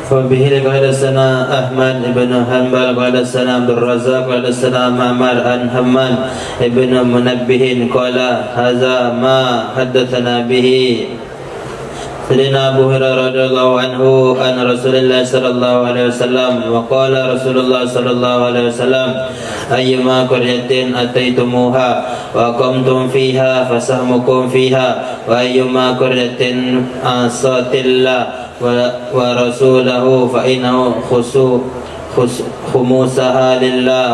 فبه قال حدثنا أحمد بن حنبل قال حدثنا عبد الرزاق قال حدثنا معمر عن حماد بن منبه قال هذا ما حدثنا به سيدنا أبو هريرة رضي الله عنه عن رسول الله صلى الله عليه وسلم وقال رسول الله صلى الله عليه وسلم أيما قرية أتيتموها وأقمتم فيها فسهمكم فيها وأيما قرية عصت الله ورسوله فإنه خموسها لله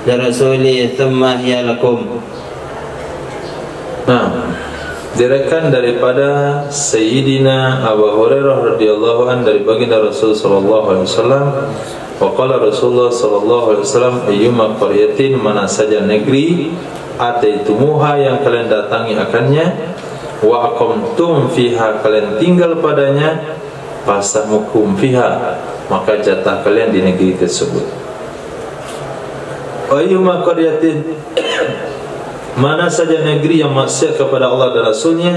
ولرسوله ثم هي لكم. Nah, diriwayatkan daripada Sayyidina Abu Hurairah radhiyallahu anhu dari baginda Rasul sallallahu alaihi wasallam, wa qala Rasulullah sallallahu alaihi wasallam ayyuma qaryatin, mana saja negeri ataitumuha yang kalian datangi akannya, wa aqamtum fiha kalian tinggal padanya, fasamukum fiha maka jatah kalian di negeri tersebut. Ayyuma qaryatin mana saja negeri yang maksiat kepada Allah dan Rasulnya,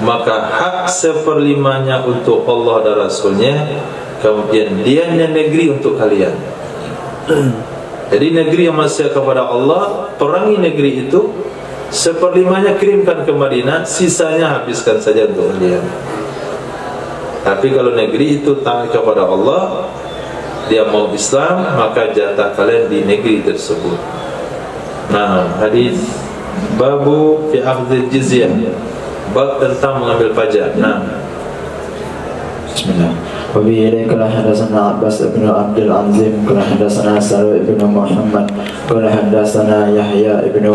maka hak seperlimanya untuk Allah dan Rasulnya, kemudian dianya negeri untuk kalian. Jadi negeri yang maksiat kepada Allah, perangi negeri itu, seperlimanya kirimkan ke Madinah, sisanya habiskan saja untuk kalian. Tapi kalau negeri itu taat kepada Allah, dia mau Islam, maka jatah kalian di negeri tersebut. Nah, hadis babu fi akhdhil jizyah, bab tentang mengambil pajak. Nah, bismillah. Wabihi qala hadatsana Abbas bin Abdul Azim qala hadatsana Sa'id bin Muhammad qala hadatsana Yahya bin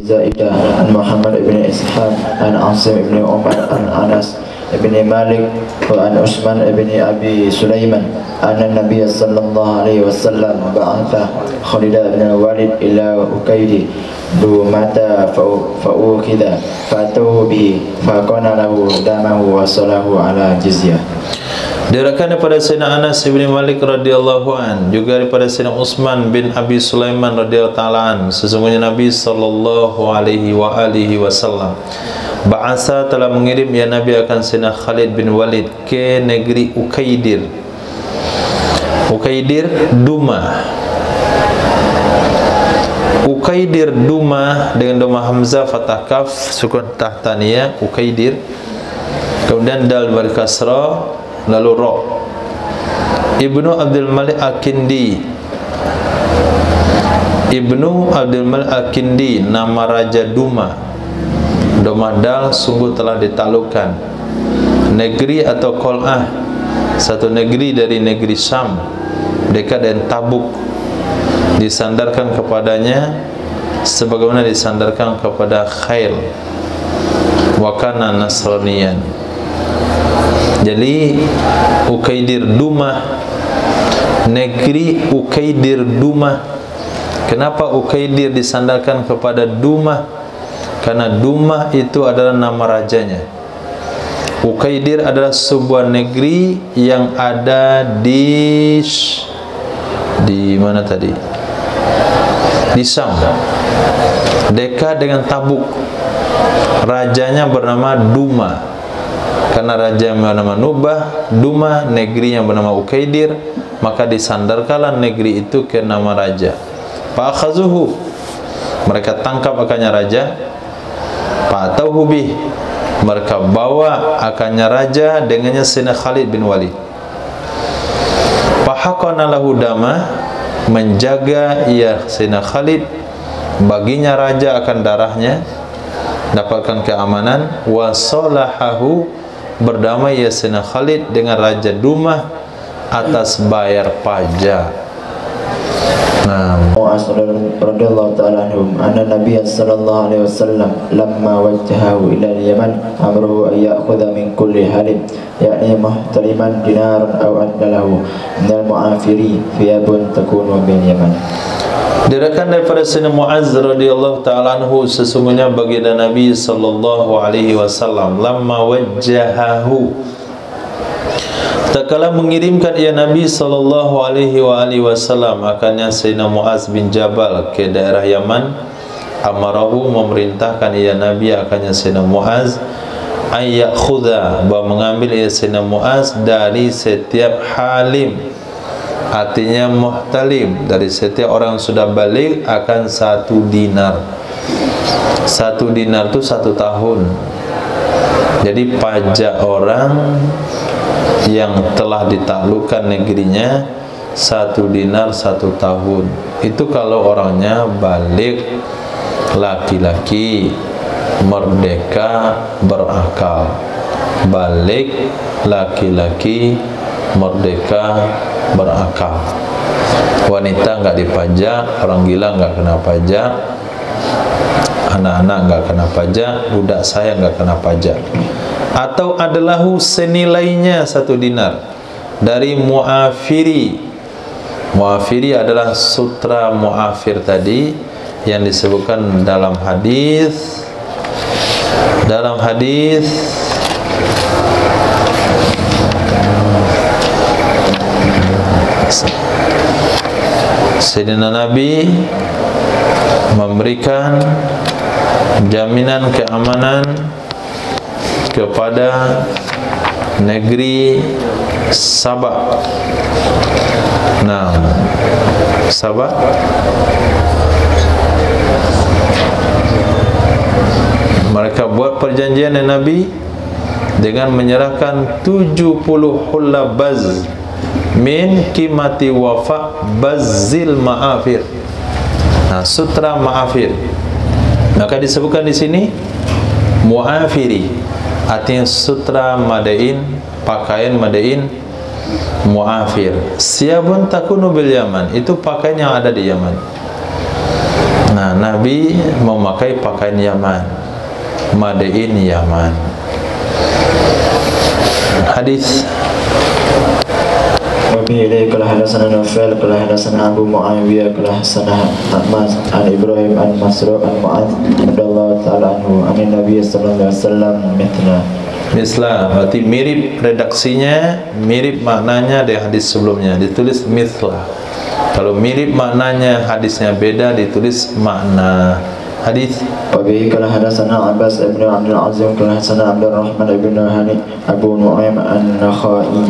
Zaidah an Muhammad bin Ishaq an Asim bin Umar an Anas bin Malik wa an Utsman bin Abi Sulaiman anna Nabiy sallallahu alaihi wasallam ba'atha Khalid bin Walid ila Ukaidi dumata fa'ukhidha fa'atuhu bihi faqana lahu damahu wa salahu ala jizyah. Diriwayatkan daripada Sayyidina Anas bin Malik radhiyallahu an, juga daripada Sayyidina Utsman bin Abi Sulaiman radhiyallahu ta'ala an, sesungguhnya Nabi sallallahu alaihi wa alihi wasallam ba'asa telah mengirim ya Nabi akan Sayyidina Khalid bin Walid ke negeri Ukaidir. Ukaidir Duma. Ukaidir Duma dengan doma hamzah fathah kaf sukun tahtaniyah Ukaidir, kemudian dal bar kasrah lalu ra. Ibnu Abdul Malik Al-Kindi. Ibnu Abdul Malik Al-Kindi nama raja Duma. Doma dal sungguh telah ditaklukkan. Negeri atau Qal'ah, satu negeri dari negeri Syam dekat dengan Tabuk, disandarkan kepadanya sebagaimana disandarkan kepada Khail wa kana nasraniyan. Jadi Ukaidir Duma, negeri Ukaidir Duma. Kenapa Ukaidir disandarkan kepada Duma? Karena Duma itu adalah nama rajanya. Ukaidir adalah sebuah negeri yang ada di mana tadi? Di Syam, dekat dengan Tabuk. Rajanya bernama Duma. Karena raja yang bernama Duma, negeri yang bernama Ukaidir, maka disandarkanlah negeri itu ke nama raja. Fa'akhazuhu, mereka tangkap akannya raja. Fa'atauhu bih, mereka bawa akannya raja dengannya Sayyidina Khalid bin Walid. Fahaqana lahu dama, menjaga ia Sayyidina Khalid baginya raja akan darahnya, dapatkan keamanan. Wa salahahu, berdamai ya Sayyidina Khalid dengan Raja Duma atas bayar pajak. Mu'az radhiyallahu ta'ala anhum anna Nabiy sallallahu alaihi wasallam lamma wajjahahu ila al-Yaman amruhu ay ya'khudha min kulli halim ya'ni muhtaliman dinaran aw adlahu min al-mu'afiri thiyabun takunu bil Yaman. Diriwayatkan daripada Sayyidina Mu'az radhiyallahu ta'ala anhu, sesungguhnya baginda Nabi sallallahu alaihi wasallam lamma wajjahahu, tatkala mengirimkan ia Nabi sallallahu alaihi wasallam akannya Sayyidina Mu'az bin Jabal ke daerah Yaman, amarahu, memerintahkan ia Nabi akannya Sayyidina Mu'az ayyakhudha, bahwa mengambil ia Sayyidina Mu'az dari setiap halim, artinya muhtalim, dari setiap orang yang sudah balik akan 1 dinar. 1 dinar itu 1 tahun. Jadi pajak orang yang telah ditaklukkan negerinya 1 dinar 1 tahun. Itu kalau orangnya balik, laki-laki, merdeka, berakal. Balik, laki-laki, merdeka, berakal. Wanita enggak dipajak, orang gila enggak kena pajak, anak-anak enggak kena pajak, budak saya enggak kena pajak. Atau adalahu senilainya 1 dinar dari mu'afiri. Mu'afiri adalah sutra mu'afir tadi yang disebutkan dalam hadis Sayyidina Nabi memberikan jaminan keamanan kepada negeri Sabah. Nah, Sabah mereka buat perjanjian dengan Nabi dengan menyerahkan 70 hullabaz min qimati wafa bazil ma'afir. Nah, sutra ma'afir. Maka disebutkan di sini mu'afiri, artinya sutra madain, pakaian madain mu'afir. Siyabun takunu bil Yaman, itu pakaian yang ada di Yaman. Nah, Nabi memakai pakaian Yaman, madain Yaman. Hadis وفي إليه قال حدثنا نوفل قال حدثنا أبو معاوية قال حدثنا أحمد عن إبراهيم عن مسروق عن معاذ رضي الله تعالى عنه عن النبي صلى الله عليه وسلم misla, berarti mirip redaksinya, mirip maknanya dari hadis sebelumnya, ditulis misla. Kalau mirip maknanya, hadisnya beda, ditulis makna hadis. وبه قال حدثنا عباس بن عبد العزيز قال حدثنا عبد الرحمن بن هاني أبو نعيم النخعي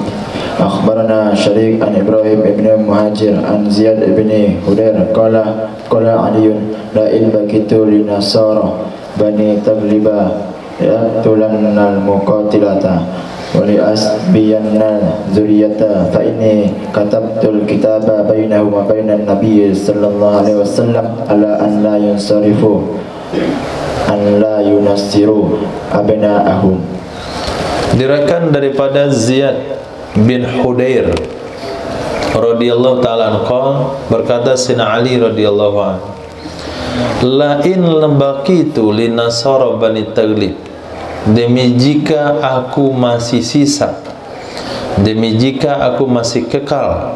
أخبرنا شريك عن إبراهيم بن مهاجر عن زياد بن هدير قال علي لئن بكيت لنصارى بني تغلب لأقتلن المقاتلة ولأسبين الذرية فإني كتبت الكتاب بينهم وبين النبي صلى الله عليه وسلم على أن لا ينصرفوا أن لا ينصروا أبناءهم. Diriwayatkan daripada Ziyad bin Hudair radhiyallahu ta'ala anhu berkata, Sina Ali radhiyallahu anhu, la in labaqitu linasara bani taglib, demi jika aku masih sisa, demi jika aku masih kekal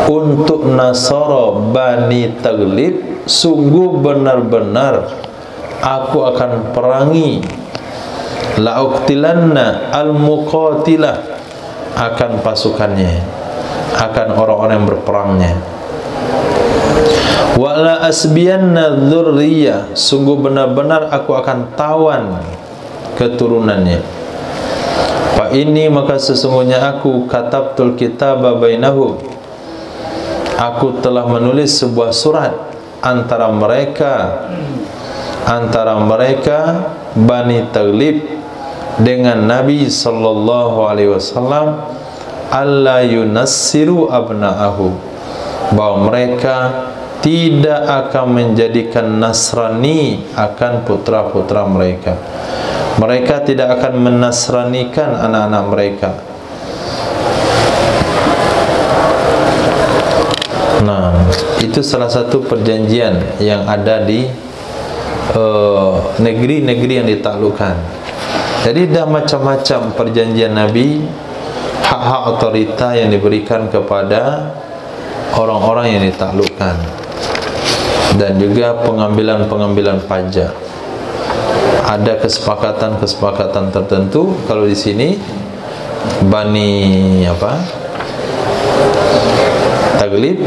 untuk Nasara bani taglib, sungguh benar-benar aku akan perangi, la'uqtilanna al-muqatilah, akan pasukannya, akan orang-orang yang berperangnya. Wa la asbiyanna dzurriyyah, sungguh benar-benar aku akan tawan keturunannya. Fa ini, maka sesungguhnya aku katabtul kitaba bainahum, aku telah menulis sebuah surat antara mereka Bani Taglib dengan Nabi sallallahu alaihi wasallam, alla yunassiru abna'ahu, bahwa mereka tidak akan menjadikan Nasrani akan putra-putra mereka. Mereka tidak akan menasranikan anak-anak mereka. Nah, itu salah satu perjanjian yang ada di negeri-negeri yang ditaklukkan. Jadi dah macam-macam perjanjian Nabi, hak-hak otorita yang diberikan kepada orang-orang yang ditaklukkan, dan juga pengambilan pajak. Ada kesepakatan tertentu. Kalau di sini Bani Taglib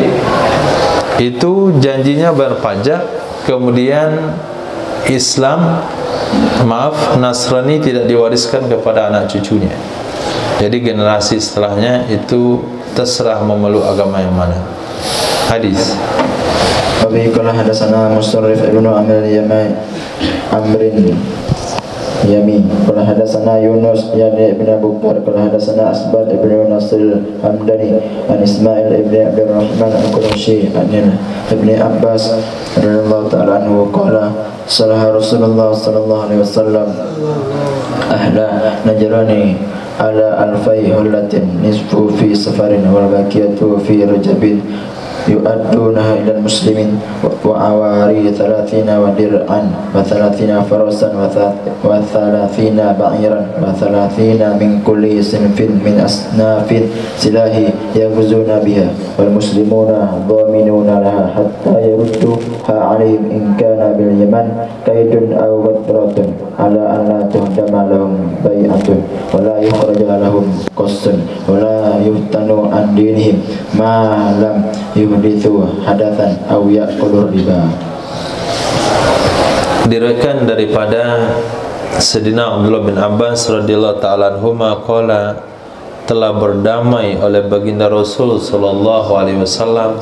itu janjinya bayar pajak, kemudian Nasrani tidak diwariskan kepada anak cucunya. Jadi generasi setelahnya itu terserah memeluk agama yang mana. Hadis. Abi qala hadatsana Mustarrif ibnu Amrin Yami qala hadatsana Yunus yani ibn Abu Bakar qala hadatsana Asbad ibnu Nasr Hamdani an Ismail ibn Abdurrahman al-Qurashi an ibn Abbas radhiyallahu ta'ala anhu qala salah Rasulullah sallallahu alaihi wasallam ahla najrani ala alfai hullatin nisfu fi safarin wal baqiyatu fi rajabin yu'addunaha ila muslimin wa awari 30 wa dir'an wa 30 farasan wa 30 ba'iran wa 30 min kulli sinfin min asnafin silahi يغزون بها والمسلمون ضامنون لها حتى يردوها عليهم إن كان باليمن كيد أو غدرة على أن لا تهدم لهم بيعة ولا يخرج لهم قص ولا يفتن عن دينهم ما لم يحدثوا حدثا أو يأكلوا الربا. Diriwayatkan daripada Sayyidina Abdullah bin Abbas radhiyallahu ta'ala anhuma qala, telah berdamai oleh baginda Rasul sallallahu alaihi wasallam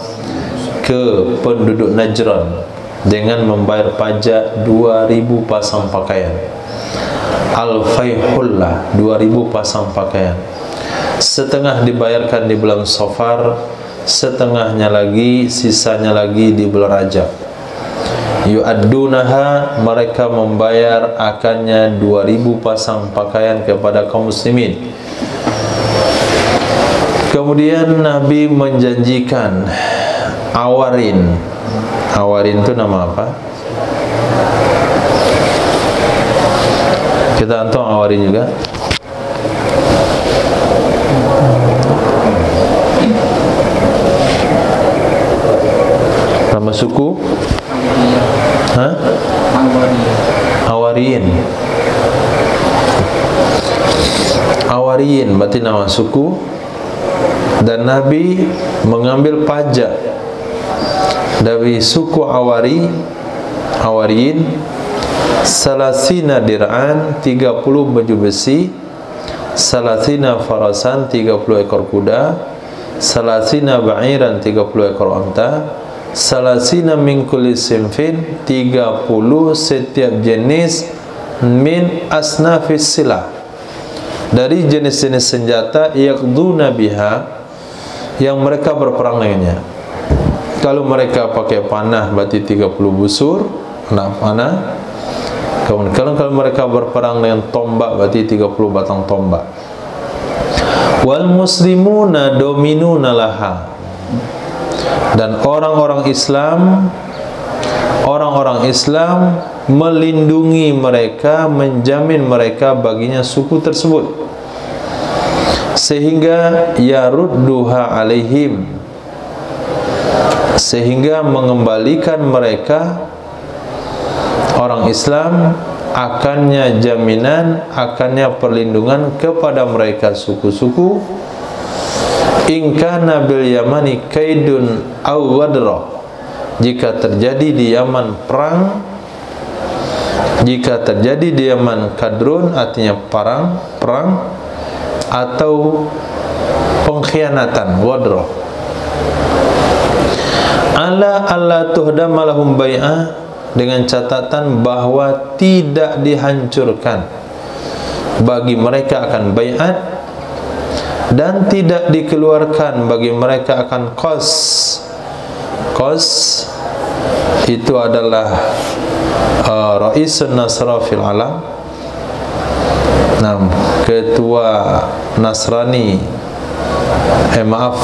ke penduduk Najran dengan membayar pajak 2000 pasang pakaian. Al-Faihullah, 2000 pasang pakaian. Setengah dibayarkan di bulan Safar, setengahnya lagi, sisanya lagi di bulan Rajab. Yu'addunaha, mereka membayar akannya 2000 pasang pakaian kepada kaum muslimin. Kemudian Nabi menjanjikan Awarin. Awarin itu nama apa? Kita antum Awarin juga. Nama suku? Hah? Awarin. Awarin berarti nama suku. Dan Nabi mengambil pajak dari suku Awarin salasina dir'an, 30 baju besi, salasina farasan, 30 ekor kuda, salasina ba'iran, 30 ekor unta, salasina min kulli sinfin, 30 setiap jenis, min asnafis silah, dari jenis-jenis senjata, yaqduna biha, yang mereka berperang dengannya. Kalau mereka pakai panah berarti 30 busur anak panah. Kemudian kalau mereka berperang dengan tombak berarti 30 batang tombak. Wal muslimuna dominuna laha, dan orang-orang Islam melindungi mereka, menjamin mereka baginya suku tersebut, sehingga yarudduha alaihim, sehingga mengembalikan mereka orang Islam akannya jaminan, akannya perlindungan kepada mereka suku-suku. In kana bil yamani kaidun aw ghadra, jika terjadi di Yaman perang, jika terjadi di Yaman kadrun artinya perang atau pengkhianatan, ghadra, ala tuhdama lahum bai'ah, dengan catatan bahwa tidak dihancurkan bagi mereka akan bai'at, dan tidak dikeluarkan bagi mereka akan qas. Qas itu adalah Ra'isun Nasra fil alam, ketua Nasrani,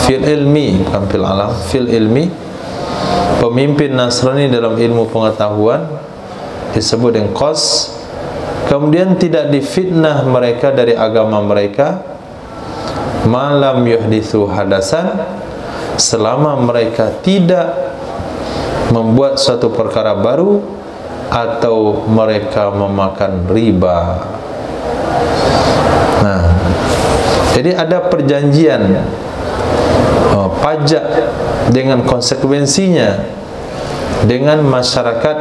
fil ilmi, bukan fil alam, fil ilmi, pemimpin Nasrani dalam ilmu pengetahuan disebut dengan qas. Kemudian tidak difitnah mereka dari agama mereka, malam yuhdithu hadasan, selama mereka tidak membuat suatu perkara baru atau mereka memakan riba. Nah, jadi ada perjanjian pajak dengan konsekuensinya dengan masyarakat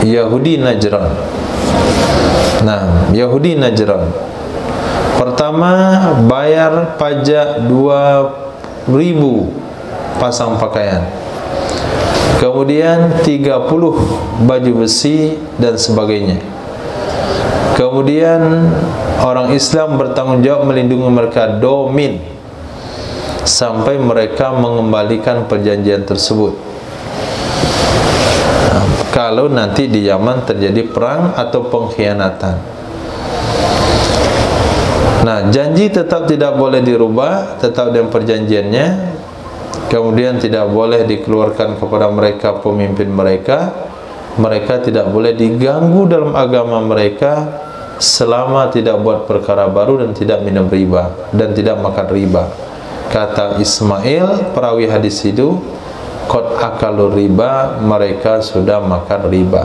Yahudi Najran. Nah, Yahudi Najran pertama bayar pajak 2000 pasang pakaian, kemudian 30 baju besi dan sebagainya. Kemudian orang Islam bertanggung jawab melindungi mereka, domin, sampai mereka mengembalikan perjanjian tersebut. Kalau nanti di Yaman terjadi perang atau pengkhianatan, nah, janji tetap tidak boleh dirubah, tetap dengan perjanjiannya. Kemudian tidak boleh dikeluarkan kepada mereka pemimpin mereka, mereka tidak boleh diganggu dalam agama mereka selama tidak buat perkara baru dan tidak minum riba dan tidak makan riba. Kata Ismail perawi hadis itu, qad akalur riba, mereka sudah makan riba.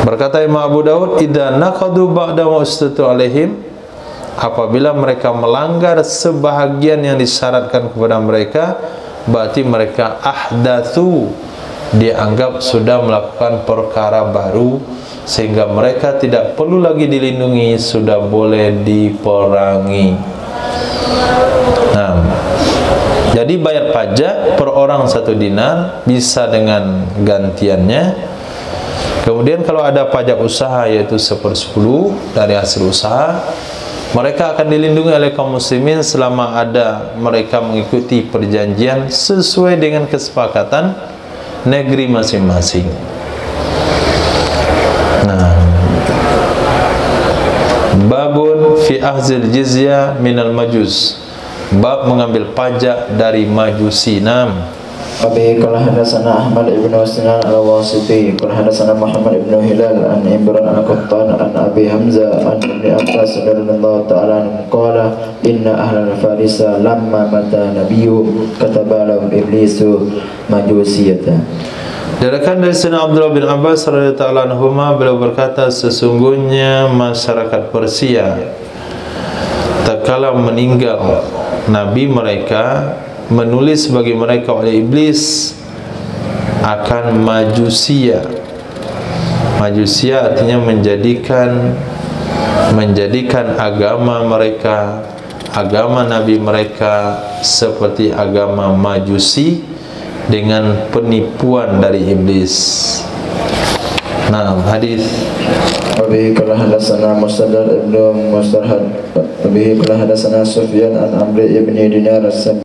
Berkata Imam Abu Daud, idza naqadu ba'da ma ustatu alaihim, apabila mereka melanggar sebahagian yang disyaratkan kepada mereka, berarti mereka ahdatsu, dianggap sudah melakukan perkara baru, sehingga mereka tidak perlu lagi dilindungi, sudah boleh diperangi. Nah, jadi bayar pajak per orang 1 dinar, bisa dengan gantiannya. Kemudian kalau ada pajak usaha yaitu 1/10 dari hasil usaha, mereka akan dilindungi oleh kaum muslimin selama ada mereka mengikuti perjanjian sesuai dengan kesepakatan negeri masing-masing. Nah, babun fi ahzil jizya minal majus, bab mengambil pajak dari majusi. Abi qala hadatsana Ahmad ibn Sinan al-Wasiti qala hadatsana Muhammad ibn Hilal an Imran al-Qattan an Abi Hamzah an Ibn Abbas radhiyallahu ta'ala anhu qala inna ahlal farisa lamma mata nabiyyu kataba lahum iblisu majusiyatan. Diriwayatkan dari Sayyidina Abdullah bin Abbas radhiyallahu ta'ala anhuma, beliau berkata, sesungguhnya masyarakat Persia tatkala meninggal nabi mereka, menulis bagi mereka oleh iblis akan majusia. Majusia artinya menjadikan agama mereka, agama nabi mereka seperti agama majusi dengan penipuan dari iblis. Nah, hadis Abi qala hadatsana Musaddad ibn Mustarhad Abi qala hadatsana Sufyan an Amr ibn Dinar as-Sam.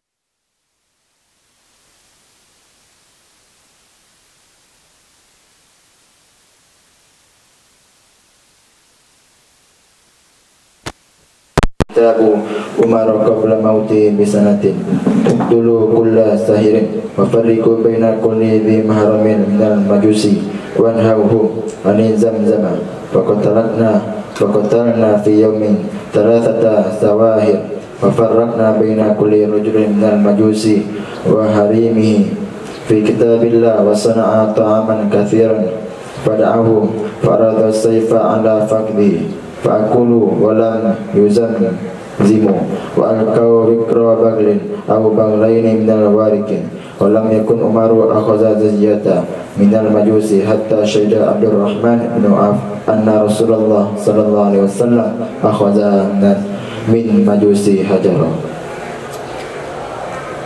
Kitabu Umar qabla mauti bisanatin uqtulu kulla sahirin wa farriqu baina kulli dhi mahramin minal majusi wanhauhu anin zamzama faqatalna fi yawmin thalathata sawahir wa farraqna baina kulli rajulin minal majusi wa harimihi fi kitabillah wa sana'a ta'aman kathiran fada'ahu farada sayfa ala faqdi fa'akulu walam yuzamzimu wa alqaw wikra baglin aw baglaini minal warikin walam yakun Umaru akhaza ziyata minal majusi hatta syahida Abdurrahman bin Auf anna Rasulullah sallallahu alaihi wasallam akhaza min majusi hajara.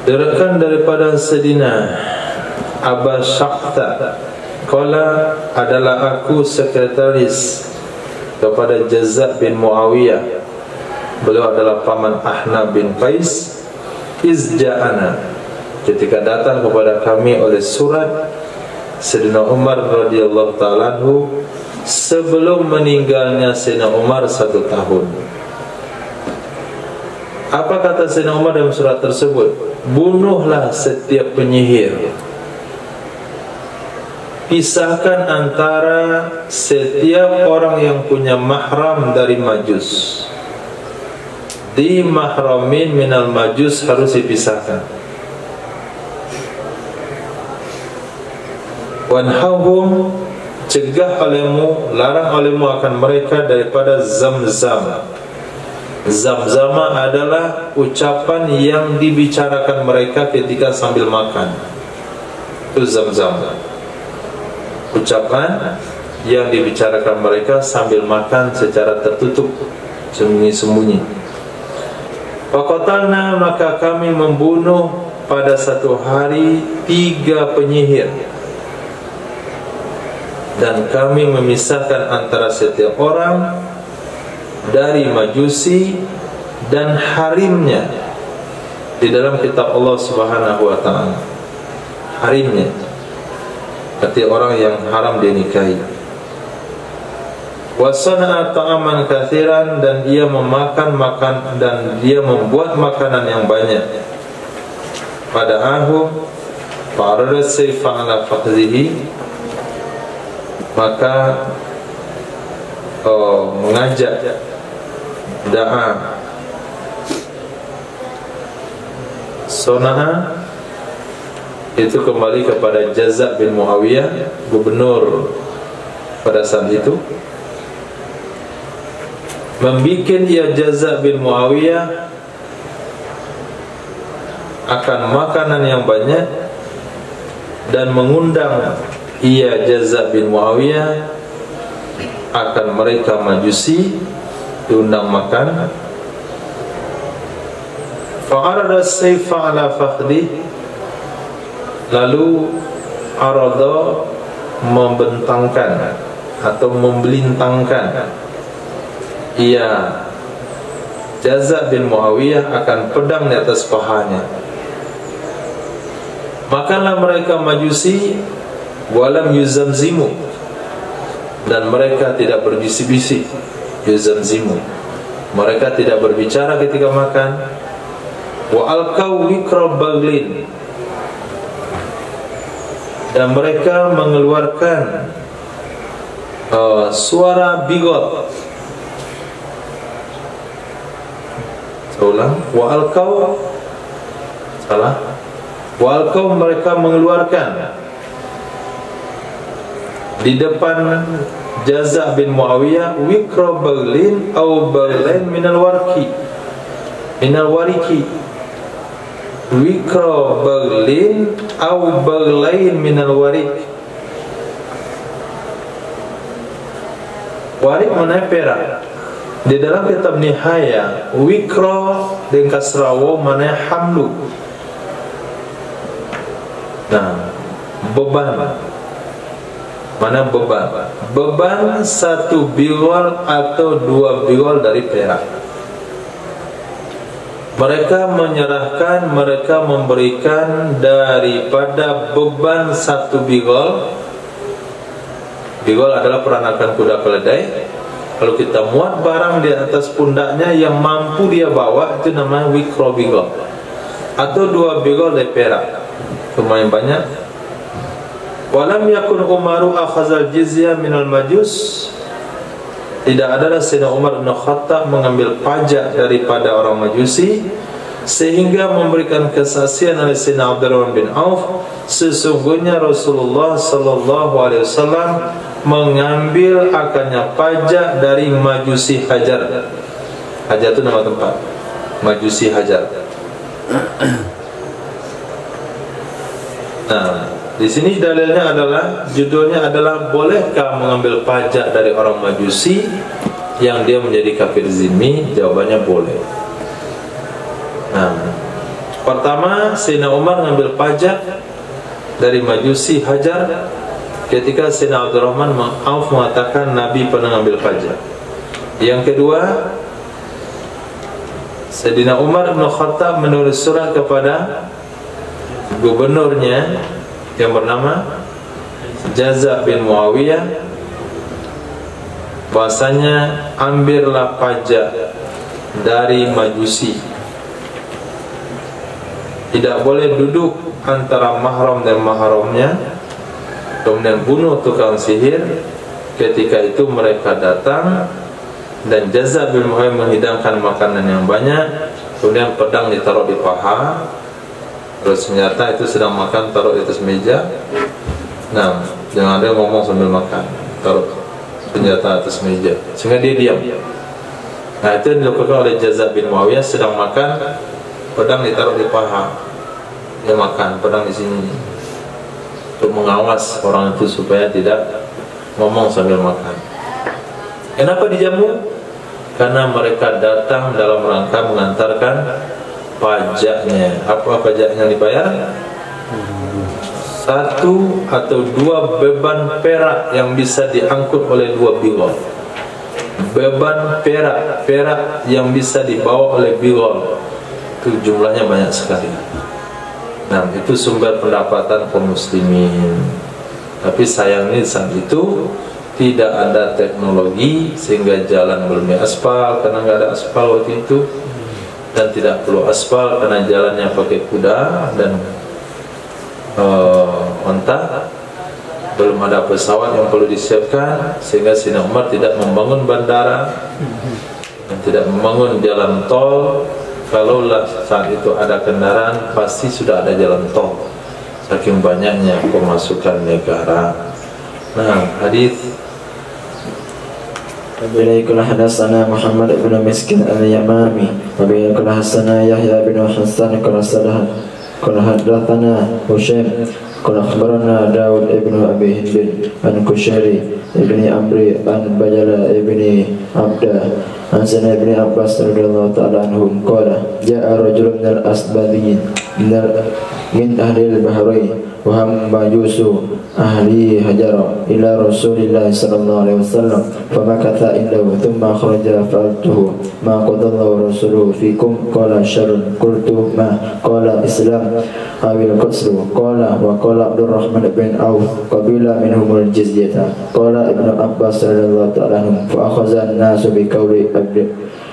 Diriwayatkan daripada Sayyidina Abu Syahta qala, adalah aku sekretaris kepada Jazza bin Muawiyah, beliau adalah paman Ahna bin Qais. Izja'ana, ketika datang kepada kami oleh surat Sayyidina Umar radhiyallahu ta'ala anhu sebelum meninggalnya Sayyidina Umar 1 tahun. Apa kata Sayyidina Umar dalam surat tersebut? Bunuhlah setiap penyihir, pisahkan antara setiap orang yang punya mahram dari majus. Di mahramin minal majus harus dipisahkan. Wanhauhum, cegah olehmu, larang olehmu akan mereka daripada zamzam. Zamzama adalah ucapan yang dibicarakan mereka ketika sambil makan. Itu zamzam, ucapan yang dibicarakan mereka sambil makan secara tertutup, sembunyi-sembunyi. Faqatalna, maka kami membunuh pada satu hari 3 penyihir, dan kami memisahkan antara setiap orang dari majusi dan harimnya di dalam kitab Allah Subhanahu wa ta'ala. Harimnya berarti orang yang haram dinikahi. Wasana'a ta'aman kathiran, dan dia memakan dan dia membuat makanan yang banyak. Pada ahum farada sayfa ala faqzihi, maka mengajak da'a Sona'a itu kembali kepada Jazza bin Muawiyah, gubernur pada saat itu, membikin ia Jazza bin Muawiyah akan makanan yang banyak dan mengundang ia Jazza bin Muawiyah akan mereka Majusi diundang makan. Fa'arada sayfa ala fakhdi, lalu arada membentangkan atau membelintangkan ia Jazza bin Muawiyah akan pedang di atas pahanya. Makanlah mereka Majusi walam yuzamzimu, dan mereka tidak berbisik-bisik. Yuzamzimu, mereka tidak berbicara ketika makan. Wa alqaw wikra baglin, dan mereka mengeluarkan suara bigot. Ulang. Wa alqaw, salah. Wa alqaw, mereka mengeluarkan di depan Jazza bin Muawiyah wikra baglin atau baglain minal warki, minal wariki. Wikra baglin atau baglain minal warik. Warik mana perak. Di dalam kitab Nihaya, wikra dengan kasrawo mana hamlu. Nah, beban. Mana beban? Beban 1 bigol atau 2 bigol dari perak. Mereka menyerahkan, mereka memberikan daripada beban 1 bigol. Bigol adalah peranakan kuda keledai. Kalau kita muat barang di atas pundaknya yang mampu dia bawa, itu namanya wikro bigol. Atau 2 bigol dari perak. Lumayan banyak. Walam yakun Umaru akhazal jizya minal majus, tidak adalah Sayyidina Umar bin Khattab mengambil pajak daripada orang Majusi, sehingga memberikan kesaksian oleh Sayyidina Abdurrahman bin Auf, sesungguhnya Rasulullah sallallahu alaihi wasallam mengambil akannya pajak dari Majusi Hajar. Hajar itu nama tempat, Majusi Hajar. Nah, di sini dalilnya adalah, judulnya adalah bolehkah mengambil pajak dari orang Majusi yang dia menjadi kafir zimmi? Jawabannya boleh. Nah, pertama Sayyidina Umar mengambil pajak dari Majusi Hajar ketika Sayyidina Abdurrahman bin Auf mengatakan Nabi pernah mengambil pajak. Yang kedua, Sayyidina Umar bin Khattab menulis surat kepada gubernurnya yang bernama Jazza bin Muawiyah, bahasanya ambillah pajak dari Majusi. Tidak boleh duduk antara mahram dan mahramnya, kemudian bunuh tukang sihir. Ketika itu mereka datang dan Jazza bin Muawiyah menghidangkan makanan yang banyak, kemudian pedang ditaruh di paha, terus senjata itu sedang makan taruh di atas meja. Nah, jangan ada ngomong sambil makan, taruh senjata atas meja sehingga dia diam. Nah, itu yang dilakukan oleh Jazza bin Muawiyah, sedang makan, pedang ditaruh di paha, dia makan, pedang di sini, untuk mengawas orang itu supaya tidak ngomong sambil makan. Kenapa dijamu? Karena mereka datang dalam rangka mengantarkan pajaknya. Apa pajak yang dibayar? 1 atau 2 beban perak yang bisa diangkut oleh 2 bigol. Beban perak yang bisa dibawa oleh bigol, itu jumlahnya banyak sekali. Nah, itu sumber pendapatan kaum muslimin. Tapi sayangnya saat itu tidak ada teknologi sehingga jalan belum diaspal, karena nggak ada aspal waktu itu. Dan tidak perlu aspal karena jalannya pakai kuda dan onta. belum ada pesawat yang perlu disiapkan, sehingga Sayyidina Umar tidak membangun bandara dan tidak membangun jalan tol. Kalaulah saat itu ada kendaraan, pasti sudah ada jalan tol, saking banyaknya pemasukan negara. Nah, hadis Wabillahi kula hadatsana Muhammad ibn Miskin al-Yamami wabillahi kula hadatsana Yahya bin Hasan kula hadatsana Husain kula akhbarana Daud ibn Abi Hind an Kushari ibn Amri an Bajala ibn Abda an Sana ibn Abbas radhiyallahu ta'ala anhum qala ja'a rajulun minal asbadiyin min ahli al-Bahrain wa hum majusu ahli Hajar ila Rasulillah sallallahu alaihi wasallam famakatha indahu thumma kharaja fa'altuhu ma qadallahu rasuluhu fikum qala syarrun qultu ma qala islam awil qasru qala wa qala Abdurrahman bin Auf qabila minhumul jizyata qala Ibnu Abbas radhiyallahu ta'ala anhu fa akhadha an-nasu bi qawli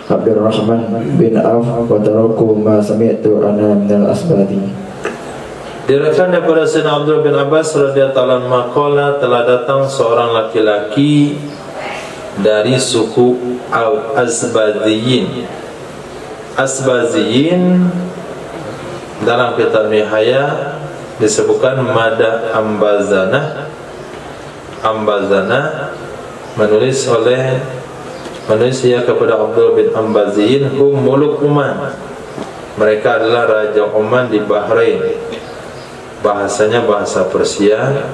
Abdurrahman bin Auf wa taraku ma sami'tu ana minal asbadi. Diriwayatkan daripada Sayyidina Abdullah bin Abbas radhiyallahu anhu maqala telah datang seorang laki-laki dari suku Al-Azbaziyin. Azbaziyin dalam kitab Nihaya disebutkan Mada Ambazanah. Ambazanah menulis ia kepada Abdullah bin Ambaziyin hum muluk Oman. Mereka adalah Raja Oman di Bahrain. Bahasanya bahasa Persia,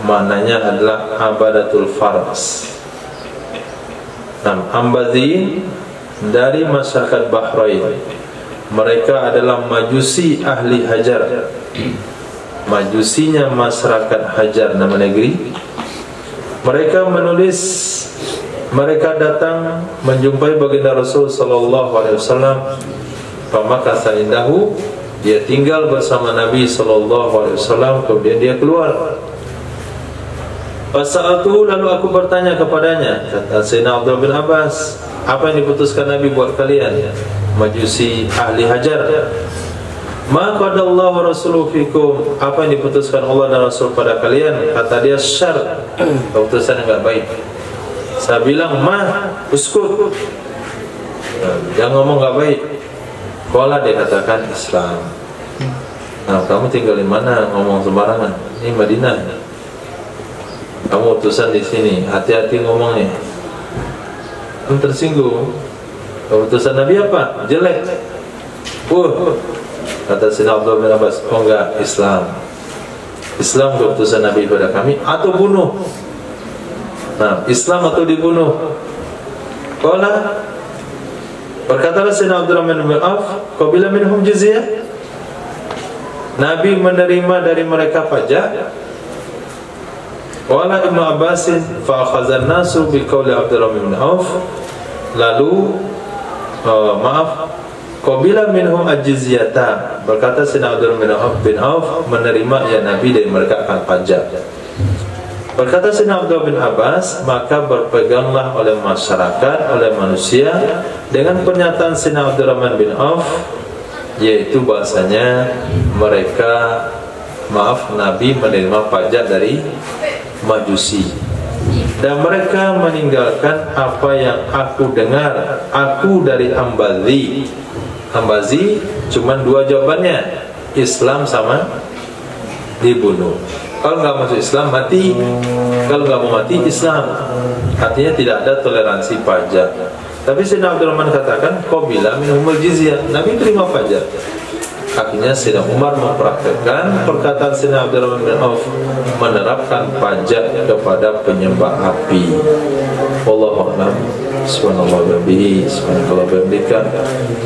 maknanya adalah Abadatul Fars. Nah, Ambaziyin dari masyarakat Bahrain. Mereka adalah majusi ahli Hajar. Majusinya masyarakat Hajar nama negeri. Mereka menulis, mereka datang menjumpai baginda Rasul sallallahu alaihi wasallam. Famakatha indahu, dia tinggal bersama Nabi sallallahu alaihi wasallam, kemudian dia keluar. Fasa'altu, lalu aku bertanya kepadanya, kata Sayyidina Abdullah bin Abbas, apa yang diputuskan Nabi buat kalian majusi ahli Hajar? Ma qadallahu rasuluhu fikum, apa yang diputuskan Allah dan Rasul pada kalian? Kata dia syarr, keputusan yang enggak baik. Saya bilang uskut, jangan ngomong enggak baik. Kala dia katakan Islam. Nah, kamu tinggal di mana ngomong sembarangan? Ini Madinah. Kamu utusan di sini, hati-hati ngomongnya. Kamu tersinggung. Utusan Nabi apa? Jelek. Kata Sayyidina Abdullah bin Abbas, oh enggak, Islam. Islam keputusan Nabi pada kami, atau bunuh. Nah, Islam atau dibunuh. Kala berkatalah Sayyidina Abdurrahman bin Auf, qabila minhum jizyah. Nabi menerima dari mereka pajak. Wala Ibnu Abbasin fa akhadha an-nasu bi qawli Abdurrahman bin Auf. Lalu qabila minhum al-jizyata. Berkata Sayyidina Abdurrahman bin Auf menerima ya Nabi dari mereka akan pajak. Berkata Sayyidina Abdullah bin Abbas, maka berpeganglah oleh masyarakat, oleh manusia dengan pernyataan Sayyidina Abdurrahman bin Auf, yaitu bahasanya mereka, Nabi menerima pajak dari majusi, dan mereka meninggalkan apa yang aku dengar, aku dari Ambazi. Ambazi cuma dua jawabannya, Islam sama dibunuh. Kalau nggak masuk Islam mati, kalau nggak mau mati Islam. Artinya tidak ada toleransi pajak. Tapi Sayyidina Abdurrahman katakan qabila minhumul jizyah, Nabi terima pajak. Akhirnya Sayyidina Umar mempraktekkan perkataan Sayyidina Abdurrahman bin Auf, menerapkan pajak kepada penyembah api. Wallahu a'lam. Subhanallah wa bihi, subhanakallah wa bihamdika,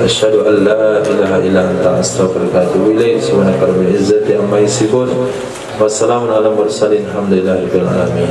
asyhadu an la ilaha illa anta, astaghfiruka wa atubu ilaik. Subhanaka rabbil izzati amma yasifun. Wassalamu ala mursalin, alhamdulillahirabbil alamin.